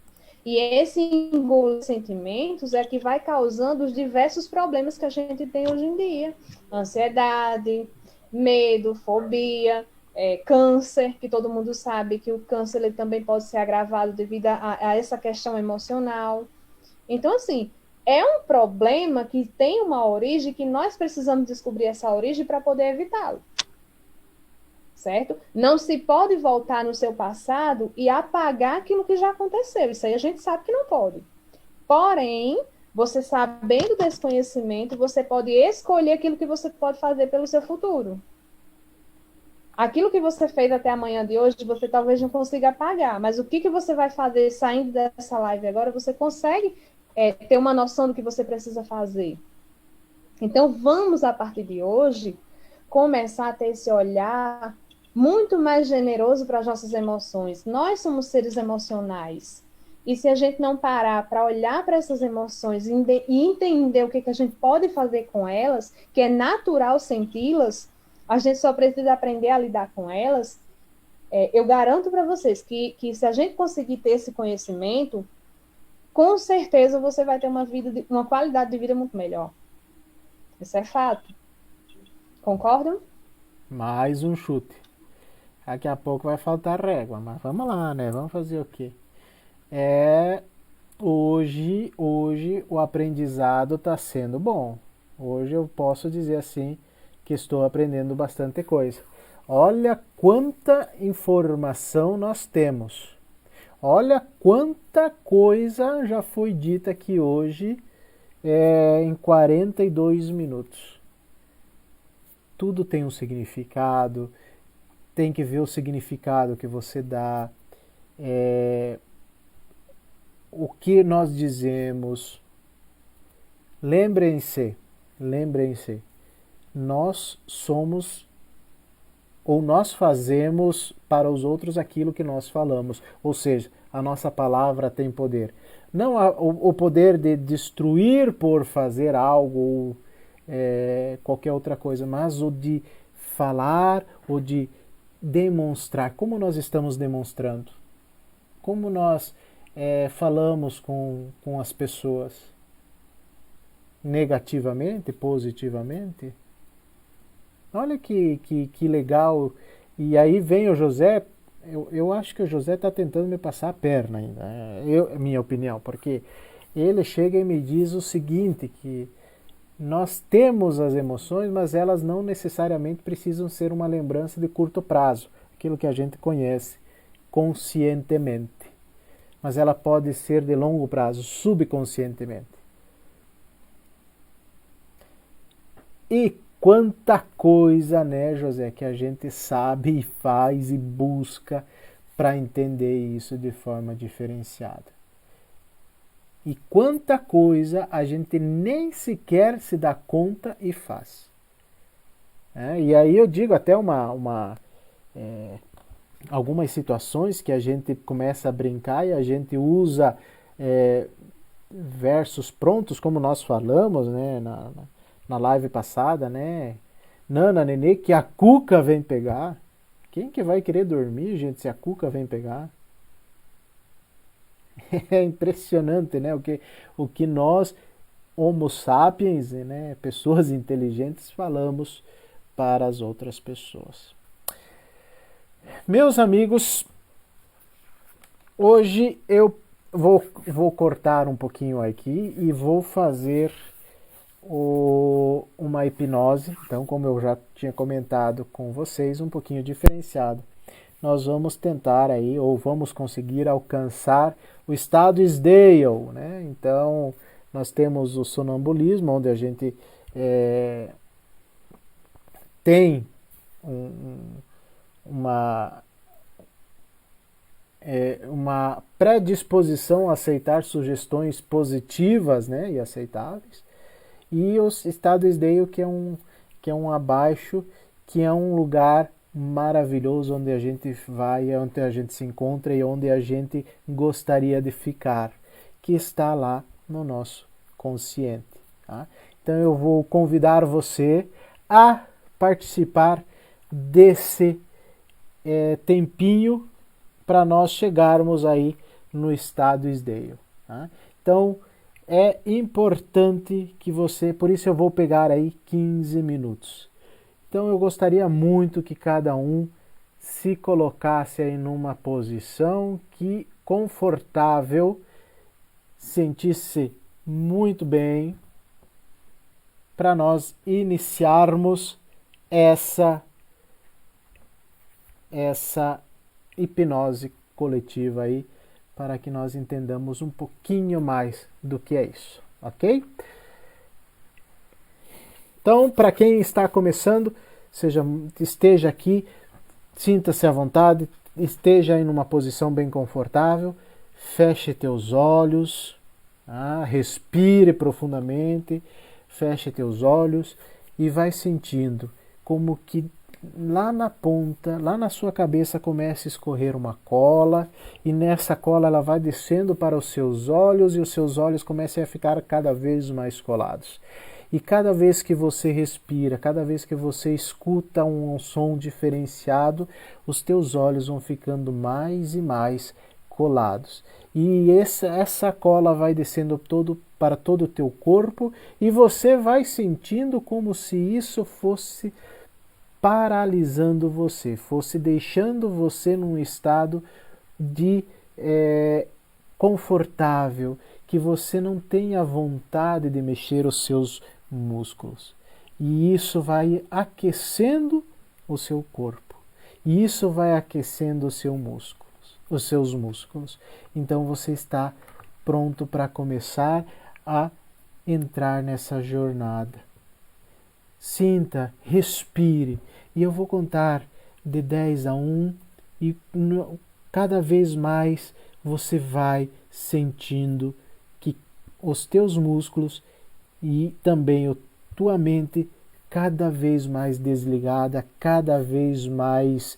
E esse engolir sentimentos é que vai causando os diversos problemas que a gente tem hoje em dia. Ansiedade, medo, fobia, câncer, que todo mundo sabe que o câncer ele também pode ser agravado devido a essa questão emocional. Então, assim, é um problema que tem uma origem que nós precisamos descobrir essa origem para poder evitá-lo. Certo? Não se pode voltar no seu passado e apagar aquilo que já aconteceu. Isso aí a gente sabe que não pode. Porém, você sabendo desse conhecimento, você pode escolher aquilo que você pode fazer pelo seu futuro. Aquilo que você fez até amanhã de hoje, você talvez não consiga apagar, mas o que você vai fazer saindo dessa live agora, você consegue ter uma noção do que você precisa fazer. Então, vamos, a partir de hoje, começar a ter esse olhar muito mais generoso para as nossas emoções. Nós somos seres emocionais. E se a gente não parar para olhar para essas emoções e entender o que a gente pode fazer com elas, que é natural senti-las, a gente só precisa aprender a lidar com elas. Eu garanto para vocês que se a gente conseguir ter esse conhecimento, com certeza você vai ter uma qualidade de vida muito melhor. Isso é fato. Concordam? Mais um chute. Daqui a pouco vai faltar régua, mas vamos lá, né? Vamos fazer o quê? Hoje o aprendizado está sendo bom. Hoje eu posso dizer assim que estou aprendendo bastante coisa. Olha quanta informação nós temos. Olha quanta coisa já foi dita aqui hoje em 42 minutos. Tudo tem um significado, tem que ver o significado que você dá, o que nós dizemos. Lembrem-se, nós somos ou nós fazemos para os outros aquilo que nós falamos, ou seja, a nossa palavra tem poder. Não o poder de destruir por fazer algo ou qualquer outra coisa, mas o de falar, o de demonstrar. Como nós estamos demonstrando? Como nós falamos com as pessoas? Negativamente, positivamente? Olha que legal. E aí vem o José, eu acho que o José está tentando me passar a perna ainda, minha opinião, porque ele chega e me diz o seguinte, que nós temos as emoções, mas elas não necessariamente precisam ser uma lembrança de curto prazo, aquilo que a gente conhece conscientemente. Mas ela pode ser de longo prazo, subconscientemente. E quanta coisa, né, José, que a gente sabe e faz e busca para entender isso de forma diferenciada. E quanta coisa a gente nem sequer se dá conta e faz. E aí eu digo até algumas situações que a gente começa a brincar e a gente usa versos prontos, como nós falamos, né, na live passada, né? Nana, nenê, que a cuca vem pegar. Quem que vai querer dormir, gente, se a cuca vem pegar? É impressionante, né? O que nós, homo sapiens, né, pessoas inteligentes, falamos para as outras pessoas. Meus amigos, hoje eu vou cortar um pouquinho aqui e vou fazer uma hipnose, então, como eu já tinha comentado com vocês, um pouquinho diferenciado. Nós vamos tentar aí, ou vamos conseguir alcançar o estado Sdale, né? Então, nós temos o sonambulismo, onde a gente tem uma predisposição a aceitar sugestões positivas, né, e aceitáveis. E o estado Sdale, que é um abaixo, que é um lugar maravilhoso onde a gente vai, onde a gente se encontra e onde a gente gostaria de ficar, que está lá no nosso consciente. Tá? Então eu vou convidar você a participar desse tempinho para nós chegarmos aí no estado Isdale. Tá? Então, é importante que você, por isso eu vou pegar aí 15 minutos. Então eu gostaria muito que cada um se colocasse aí numa posição que confortável, sentisse muito bem, para nós iniciarmos essa hipnose coletiva aí, para que nós entendamos um pouquinho mais do que é isso, ok? Então, para quem está começando, esteja aqui, sinta-se à vontade, esteja em uma posição bem confortável, feche teus olhos, respire profundamente, feche teus olhos e vai sentindo como que lá na ponta, lá na sua cabeça começa a escorrer uma cola e nessa cola ela vai descendo para os seus olhos e os seus olhos começam a ficar cada vez mais colados. E cada vez que você respira, cada vez que você escuta um som diferenciado, os teus olhos vão ficando mais e mais colados. E essa cola vai descendo para todo o teu corpo e você vai sentindo como se isso fosse paralisando você, fosse deixando você num estado de confortável, que você não tenha vontade de mexer os seus músculos. E isso vai aquecendo o seu corpo. E isso vai aquecendo os seus músculos. Então você está pronto para começar a entrar nessa jornada. Sinta, respire. E eu vou contar de 10 a 1 e cada vez mais você vai sentindo que os teus músculos e também a tua mente cada vez mais desligada, cada vez mais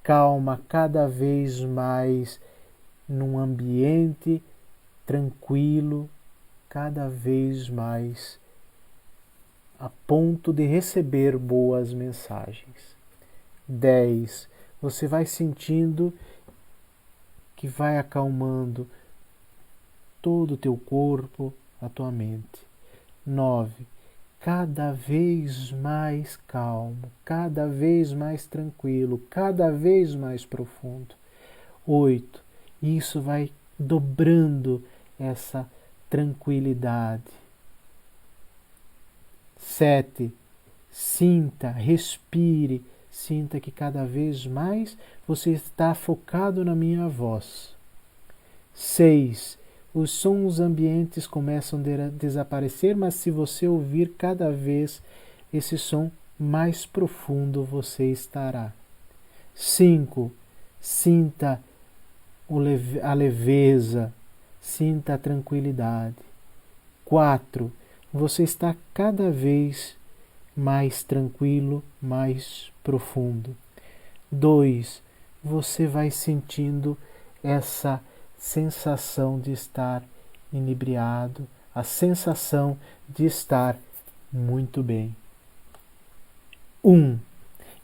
calma, cada vez mais num ambiente tranquilo, cada vez mais a ponto de receber boas mensagens. 10. Você vai sentindo que vai acalmando todo o teu corpo, a tua mente. 9. Cada vez mais calmo, cada vez mais tranquilo, cada vez mais profundo. 8. Isso vai dobrando essa tranquilidade. 7. Sinta, respire, sinta que cada vez mais você está focado na minha voz. 6. Os sons ambientes começam a desaparecer, mas se você ouvir cada vez esse som, mais profundo você estará. 5. Sinta a leveza, sinta a tranquilidade. 4. Você está cada vez mais tranquilo, mais profundo. 2. Você vai sentindo essa sensação de estar inebriado, a sensação de estar muito bem. 1.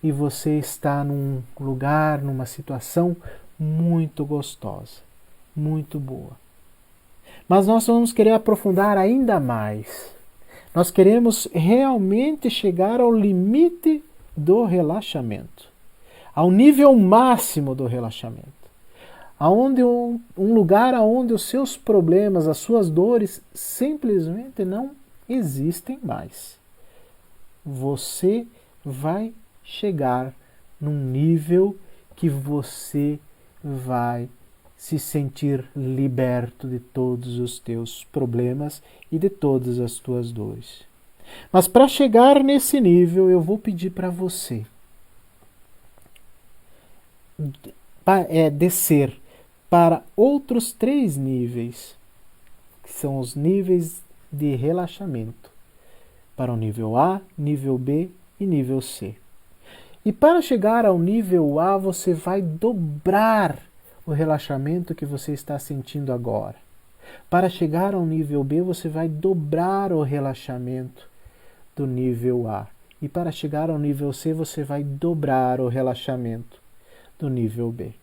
E você está num lugar, numa situação muito gostosa, muito boa. Mas nós vamos querer aprofundar ainda mais. Nós queremos realmente chegar ao limite do relaxamento, ao nível máximo do relaxamento, aonde um lugar onde os seus problemas, as suas dores simplesmente não existem mais. Você vai chegar num nível que você vai se sentir liberto de todos os teus problemas e de todas as tuas dores. Mas para chegar nesse nível, eu vou pedir para você descer para outros 3 níveis, que são os níveis de relaxamento, para o nível A, nível B e nível C. E para chegar ao nível A, você vai dobrar o relaxamento que você está sentindo agora. Para chegar ao nível B, você vai dobrar o relaxamento do nível A. E para chegar ao nível C, você vai dobrar o relaxamento do nível B.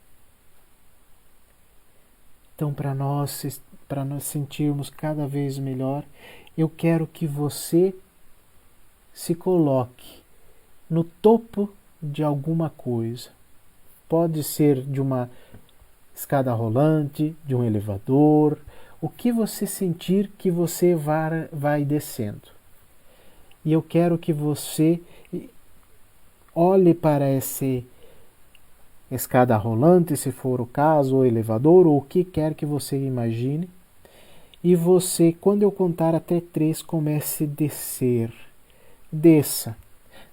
Então, para nós sentirmos cada vez melhor, eu quero que você se coloque no topo de alguma coisa. Pode ser de uma escada rolante, de um elevador, o que você sentir que você vai descendo. E eu quero que você olhe para essa escada rolante, se for o caso, ou elevador, ou o que quer que você imagine. E você, quando eu contar até 3, comece a descer. Desça.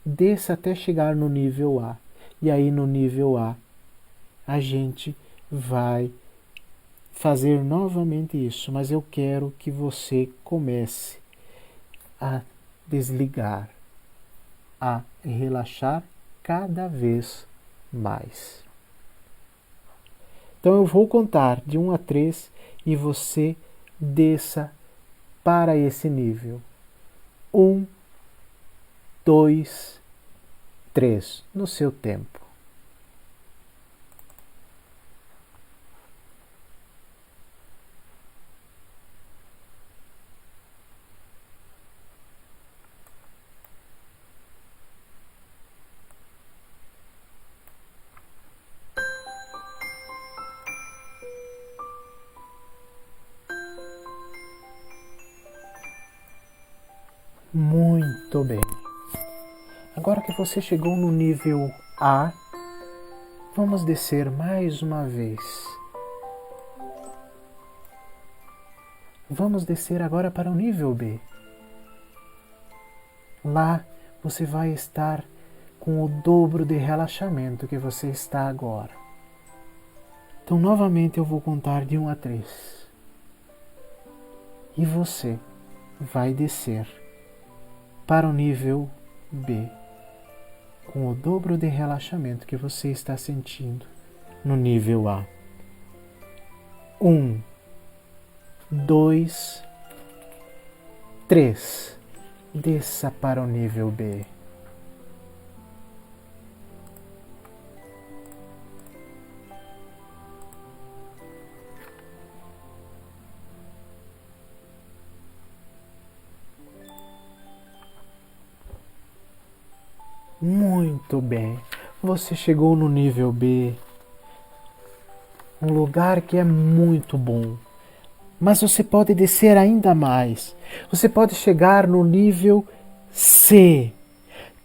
Desça até chegar no nível A. E aí no nível A, a gente vai fazer novamente isso. Mas eu quero que você comece a desligar, a relaxar cada vez mais. Então eu vou contar de 1 a 3 e você desça para esse nível. 1, 2, 3, no seu tempo. Muito bem. Agora que você chegou no nível A, vamos descer mais uma vez. Vamos descer agora para o nível B. Lá você vai estar com o dobro de relaxamento que você está agora. Então novamente eu vou contar de 1 a 3. E você vai descer para o nível B, com o dobro de relaxamento que você está sentindo no nível A. 1, 2, 3. Desça para o nível B. Muito bem, você chegou no nível B, um lugar que é muito bom, mas você pode descer ainda mais, você pode chegar no nível C,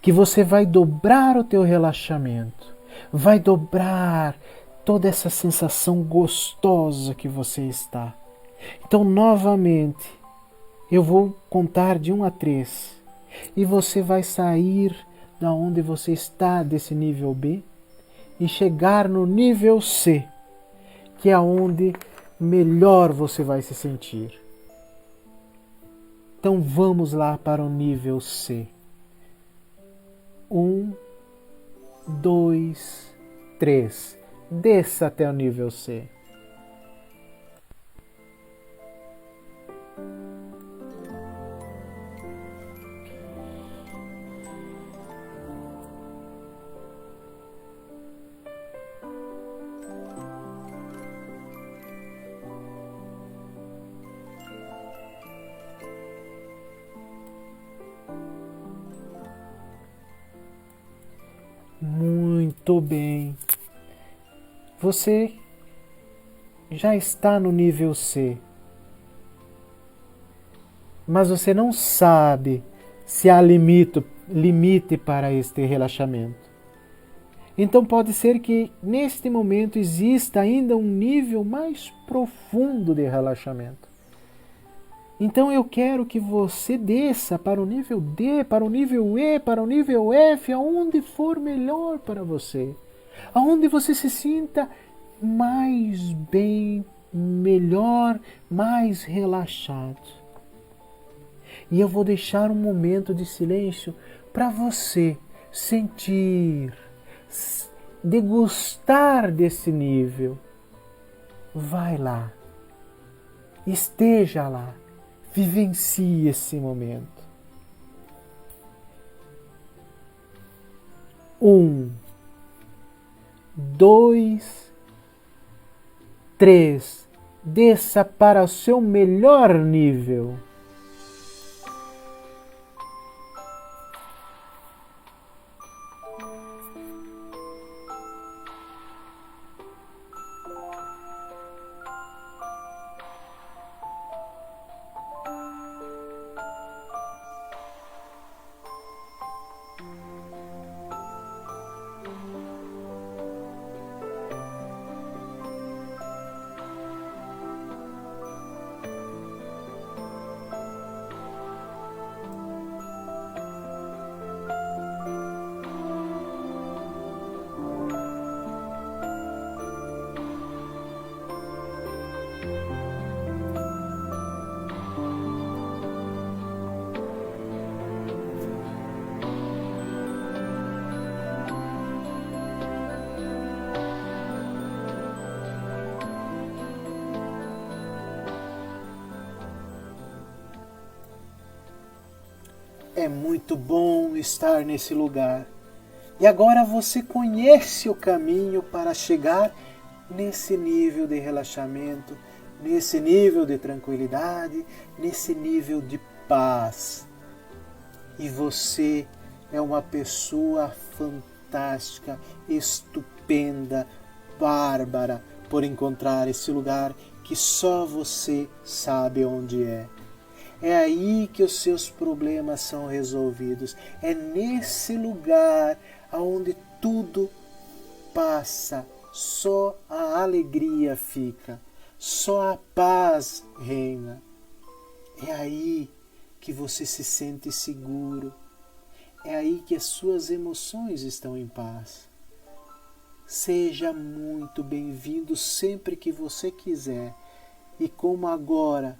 que você vai dobrar o teu relaxamento, vai dobrar toda essa sensação gostosa que você está. Então novamente, eu vou contar de 1 a 3 e você vai sair da onde você está desse nível B e chegar no nível C, que é onde melhor você vai se sentir. Então vamos lá para o nível C. 1, 2, 3. Desça até o nível C. Muito bem. Você já está no nível C. Mas você não sabe se há limite para este relaxamento. Então pode ser que neste momento exista ainda um nível mais profundo de relaxamento. Então eu quero que você desça para o nível D, para o nível E, para o nível F, aonde for melhor para você. Aonde você se sinta mais bem, melhor, mais relaxado. E eu vou deixar um momento de silêncio para você sentir, degustar desse nível. Vai lá, esteja lá. Vivencie esse momento. 1, 2, 3. Desça para o seu melhor nível. É muito bom estar nesse lugar. E agora você conhece o caminho para chegar nesse nível de relaxamento, nesse nível de tranquilidade, nesse nível de paz. E você é uma pessoa fantástica, estupenda, bárbara, por encontrar esse lugar que só você sabe onde é. É aí que os seus problemas são resolvidos. É nesse lugar onde tudo passa. Só a alegria fica. Só a paz reina. É aí que você se sente seguro. É aí que as suas emoções estão em paz. Seja muito bem-vindo sempre que você quiser. E como agora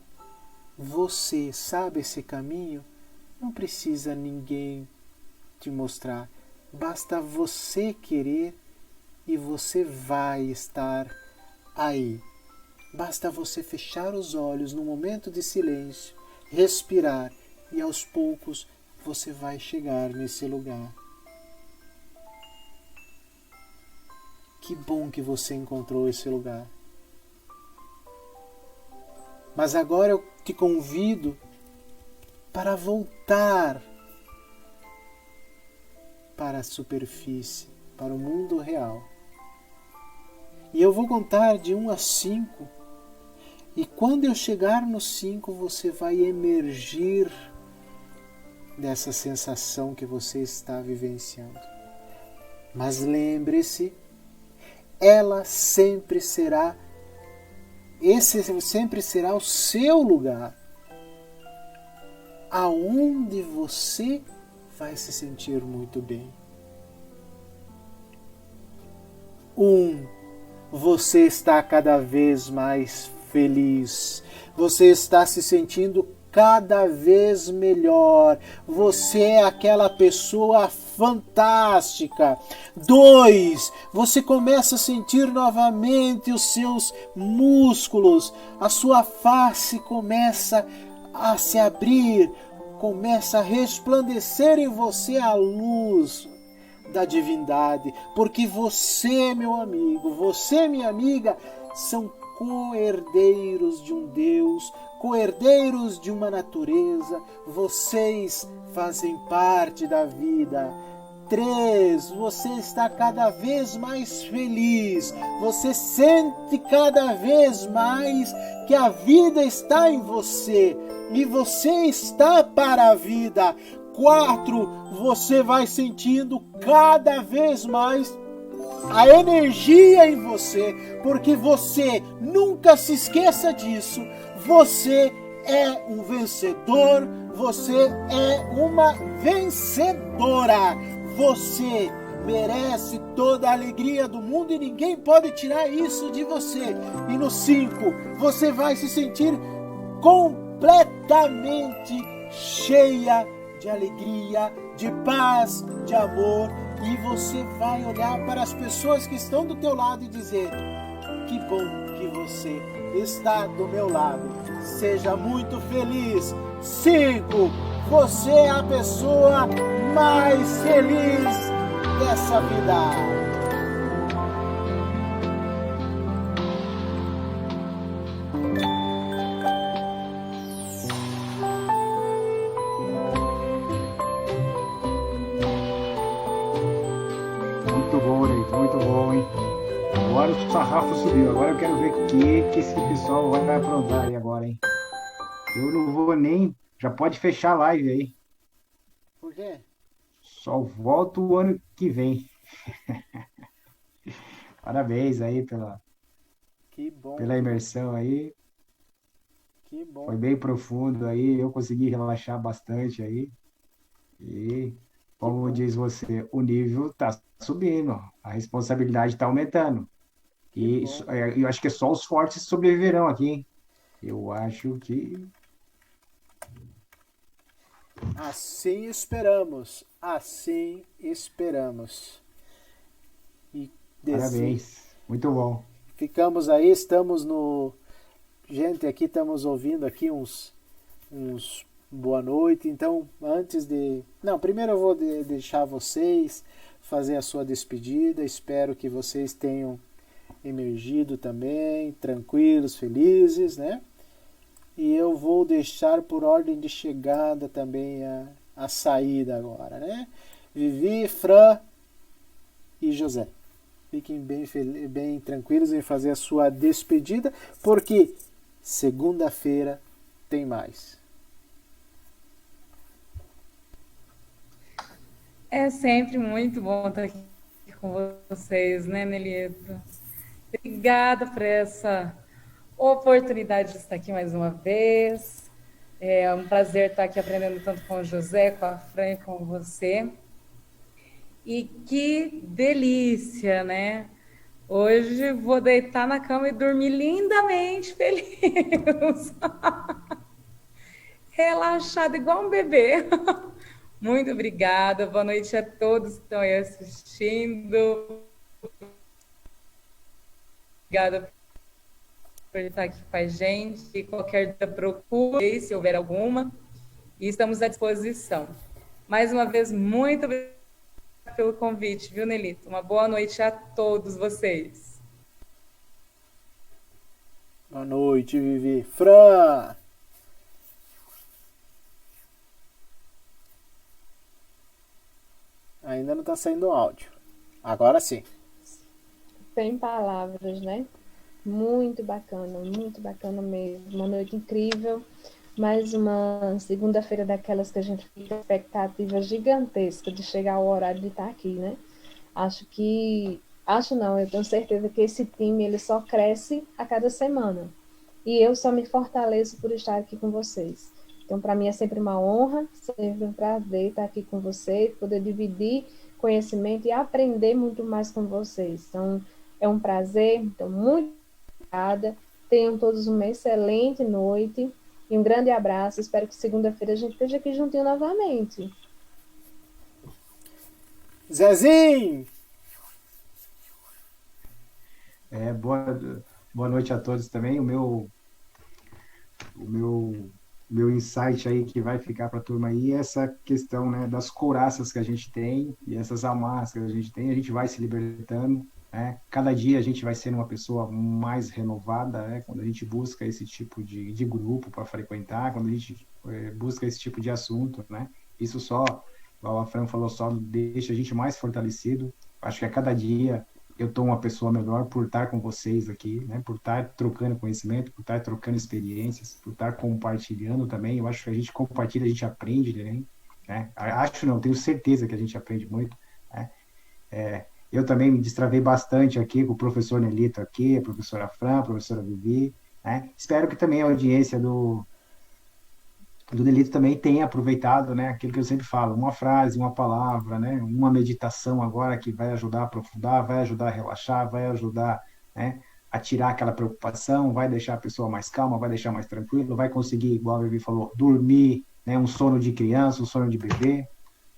você sabe esse caminho, não precisa ninguém te mostrar. Basta você querer e você vai estar aí. Basta você fechar os olhos num momento de silêncio, respirar e aos poucos você vai chegar nesse lugar. Que bom que você encontrou esse lugar. Mas agora eu te convido para voltar para a superfície, para o mundo real. E eu vou contar de 1 a 5. E quando eu chegar no 5, você vai emergir dessa sensação que você está vivenciando. Mas lembre-se, ela sempre será esse sempre será o seu lugar, aonde você vai se sentir muito bem. 1. Você está cada vez mais feliz. Você está se sentindo cada vez melhor. Você é aquela pessoa fantástica. 2. Você começa a sentir novamente os seus músculos. A sua face começa a se abrir. Começa a resplandecer em você a luz da divindade. Porque você, meu amigo, você, minha amiga, são co-herdeiros de um Deus, co-herdeiros de uma natureza. Vocês fazem parte da vida. 3. Você está cada vez mais feliz. Você sente cada vez mais que a vida está em você e você está para a vida. 4. Você vai sentindo cada vez mais a energia em você, porque você, nunca se esqueça disso, você é um vencedor, você é uma vencedora, você merece toda a alegria do mundo e ninguém pode tirar isso de você. E no 5, você vai se sentir completamente cheia de alegria, de paz, de amor, e você vai olhar para as pessoas que estão do teu lado e dizer: que bom que você está do meu lado. Seja muito feliz. 5. Você é a pessoa mais feliz dessa vida. Muito bom, Neito, muito bom, hein? Agora o sarrafo subiu. Agora eu quero ver o que esse pessoal vai aprontar aí agora, hein? Eu não vou nem. Já pode fechar a live aí. Por quê? Só volto o ano que vem. Parabéns aí Que bom, pela imersão aí. que bom. Foi bem profundo aí. Eu consegui relaxar bastante aí. E, Que como bom, diz você, o nível está subindo. A responsabilidade está aumentando. que E bom. eu acho que só os fortes sobreviverão aqui, hein? Eu acho que. Assim esperamos, assim esperamos. E desse, Parabéns. Muito bom. ficamos aí, estamos no. Gente, aqui estamos ouvindo aqui uns boa noite. Então, antes de. Não, primeiro eu vou deixar vocês fazer a sua despedida. Espero que vocês tenham emergido também, tranquilos, felizes, né? E eu vou deixar por ordem de chegada também a saída agora, né? Vivi, Fran e José. Fiquem bem tranquilos em fazer a sua despedida, porque segunda-feira tem mais. É sempre muito bom estar aqui com vocês, né, Nelito? Obrigada por essa oportunidade de estar aqui mais uma vez. É um prazer estar aqui aprendendo tanto com o José, com a Fran e com você. E que delícia, né? Hoje vou deitar na cama e dormir lindamente feliz. Relaxada igual um bebê. Muito obrigada. Boa noite a todos que estão aí assistindo. Obrigada por estar aqui com a gente. Qualquer dúvida, procure, se houver alguma. E estamos à disposição. Mais uma vez, muito obrigada pelo convite, viu, Nelito? Uma boa noite a todos vocês. Boa noite, Vivi. Fran! Ainda não está saindo áudio. Agora sim. Sem palavras, né? Muito bacana mesmo. Uma noite incrível. Mais uma segunda-feira daquelas que a gente fica com expectativa gigantesca de chegar ao horário de estar aqui, né? Acho não, eu tenho certeza que esse time ele só cresce a cada semana. E eu só me fortaleço por estar aqui com vocês. Então, para mim é sempre uma honra, sempre um prazer estar aqui com vocês, poder dividir conhecimento e aprender muito mais com vocês. Então, é um prazer. Então, muito obrigada. Tenham todos uma excelente noite e um grande abraço. Espero que segunda-feira a gente esteja aqui juntinho novamente. Zezinho! Boa noite a todos também. O meu insight aí que vai ficar para a turma aí é essa questão, né, das couraças que a gente tem e essas amarras que a gente vai se libertando, né? Cada dia a gente vai sendo uma pessoa mais renovada, né? Quando a gente busca esse tipo de grupo para frequentar, quando a gente busca esse tipo de assunto, né? Isso só, igual a Fran falou, só deixa a gente mais fortalecido. Acho que a cada dia eu estou uma pessoa melhor por estar com vocês aqui, né? Por estar trocando conhecimento, por estar trocando experiências, por estar compartilhando também. Eu acho que a gente compartilha, a gente aprende, né? Acho não, tenho certeza que a gente aprende muito, né? Eu também me destravei bastante aqui com o professor Nelito aqui, a professora Fran, a professora Vivi, né? Espero que também a audiência do Nelito também tenha aproveitado, né, aquilo que eu sempre falo, uma frase, uma palavra, né, uma meditação agora que vai ajudar a aprofundar, vai ajudar a relaxar, vai ajudar, né, a tirar aquela preocupação, vai deixar a pessoa mais calma, vai deixar mais tranquilo, vai conseguir, igual a Vivi falou, dormir, né, um sono de criança, um sono de bebê,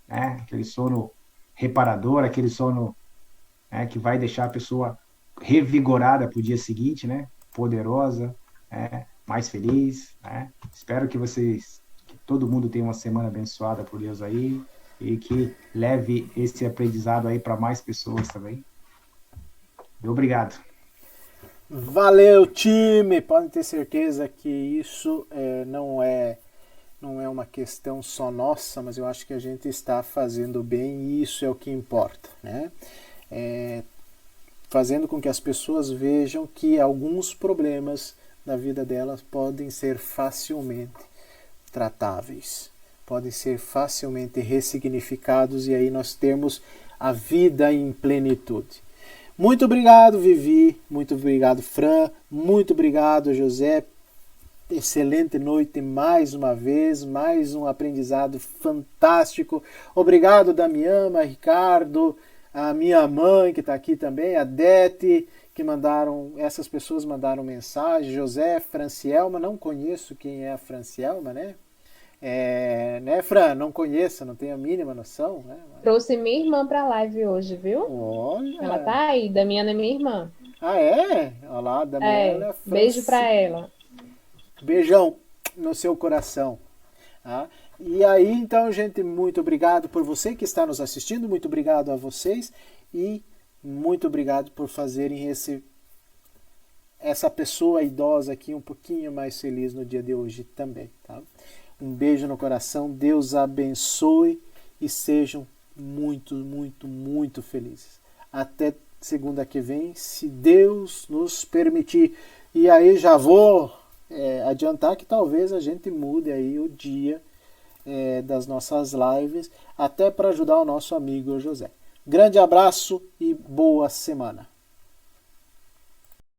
né, aquele sono reparador, aquele sono, né, que vai deixar a pessoa revigorada para o dia seguinte, né, poderosa, né, mais feliz, né? Espero que todo mundo tenha uma semana abençoada por Deus aí e que leve esse aprendizado aí para mais pessoas também. Obrigado. Valeu, time! Podem ter certeza que isso não é uma questão só nossa, mas eu acho que a gente está fazendo bem e isso é o que importa, né? fazendo com que as pessoas vejam que alguns problemas da vida delas podem ser facilmente tratáveis, podem ser facilmente ressignificados e aí nós temos a vida em plenitude. Muito obrigado, Vivi, muito obrigado, Fran, muito obrigado, José. Excelente noite mais uma vez, mais um aprendizado fantástico. Obrigado, Damiana, Ricardo, a minha mãe que está aqui também, a Dete, que essas pessoas mandaram mensagem, José, Francielma, não conheço quem é a Francielma, né? Né, Fran? Não conheço, não tenho a mínima noção. Né? Trouxe minha irmã para a live hoje, viu? Olha! Ela tá aí, Damiana é minha irmã. Ah, é? Olha lá, Damiana. Beijo para ela. Beijão no seu coração. Tá? E aí, então, gente, muito obrigado por você que está nos assistindo, muito obrigado a vocês e muito obrigado por fazerem essa pessoa idosa aqui um pouquinho mais feliz no dia de hoje também. Tá? Um beijo no coração, Deus abençoe e sejam muito, muito, muito felizes. Até segunda que vem, se Deus nos permitir. E aí já vou adiantar que talvez a gente mude aí o dia das nossas lives, até para ajudar o nosso amigo José. Grande abraço e boa semana.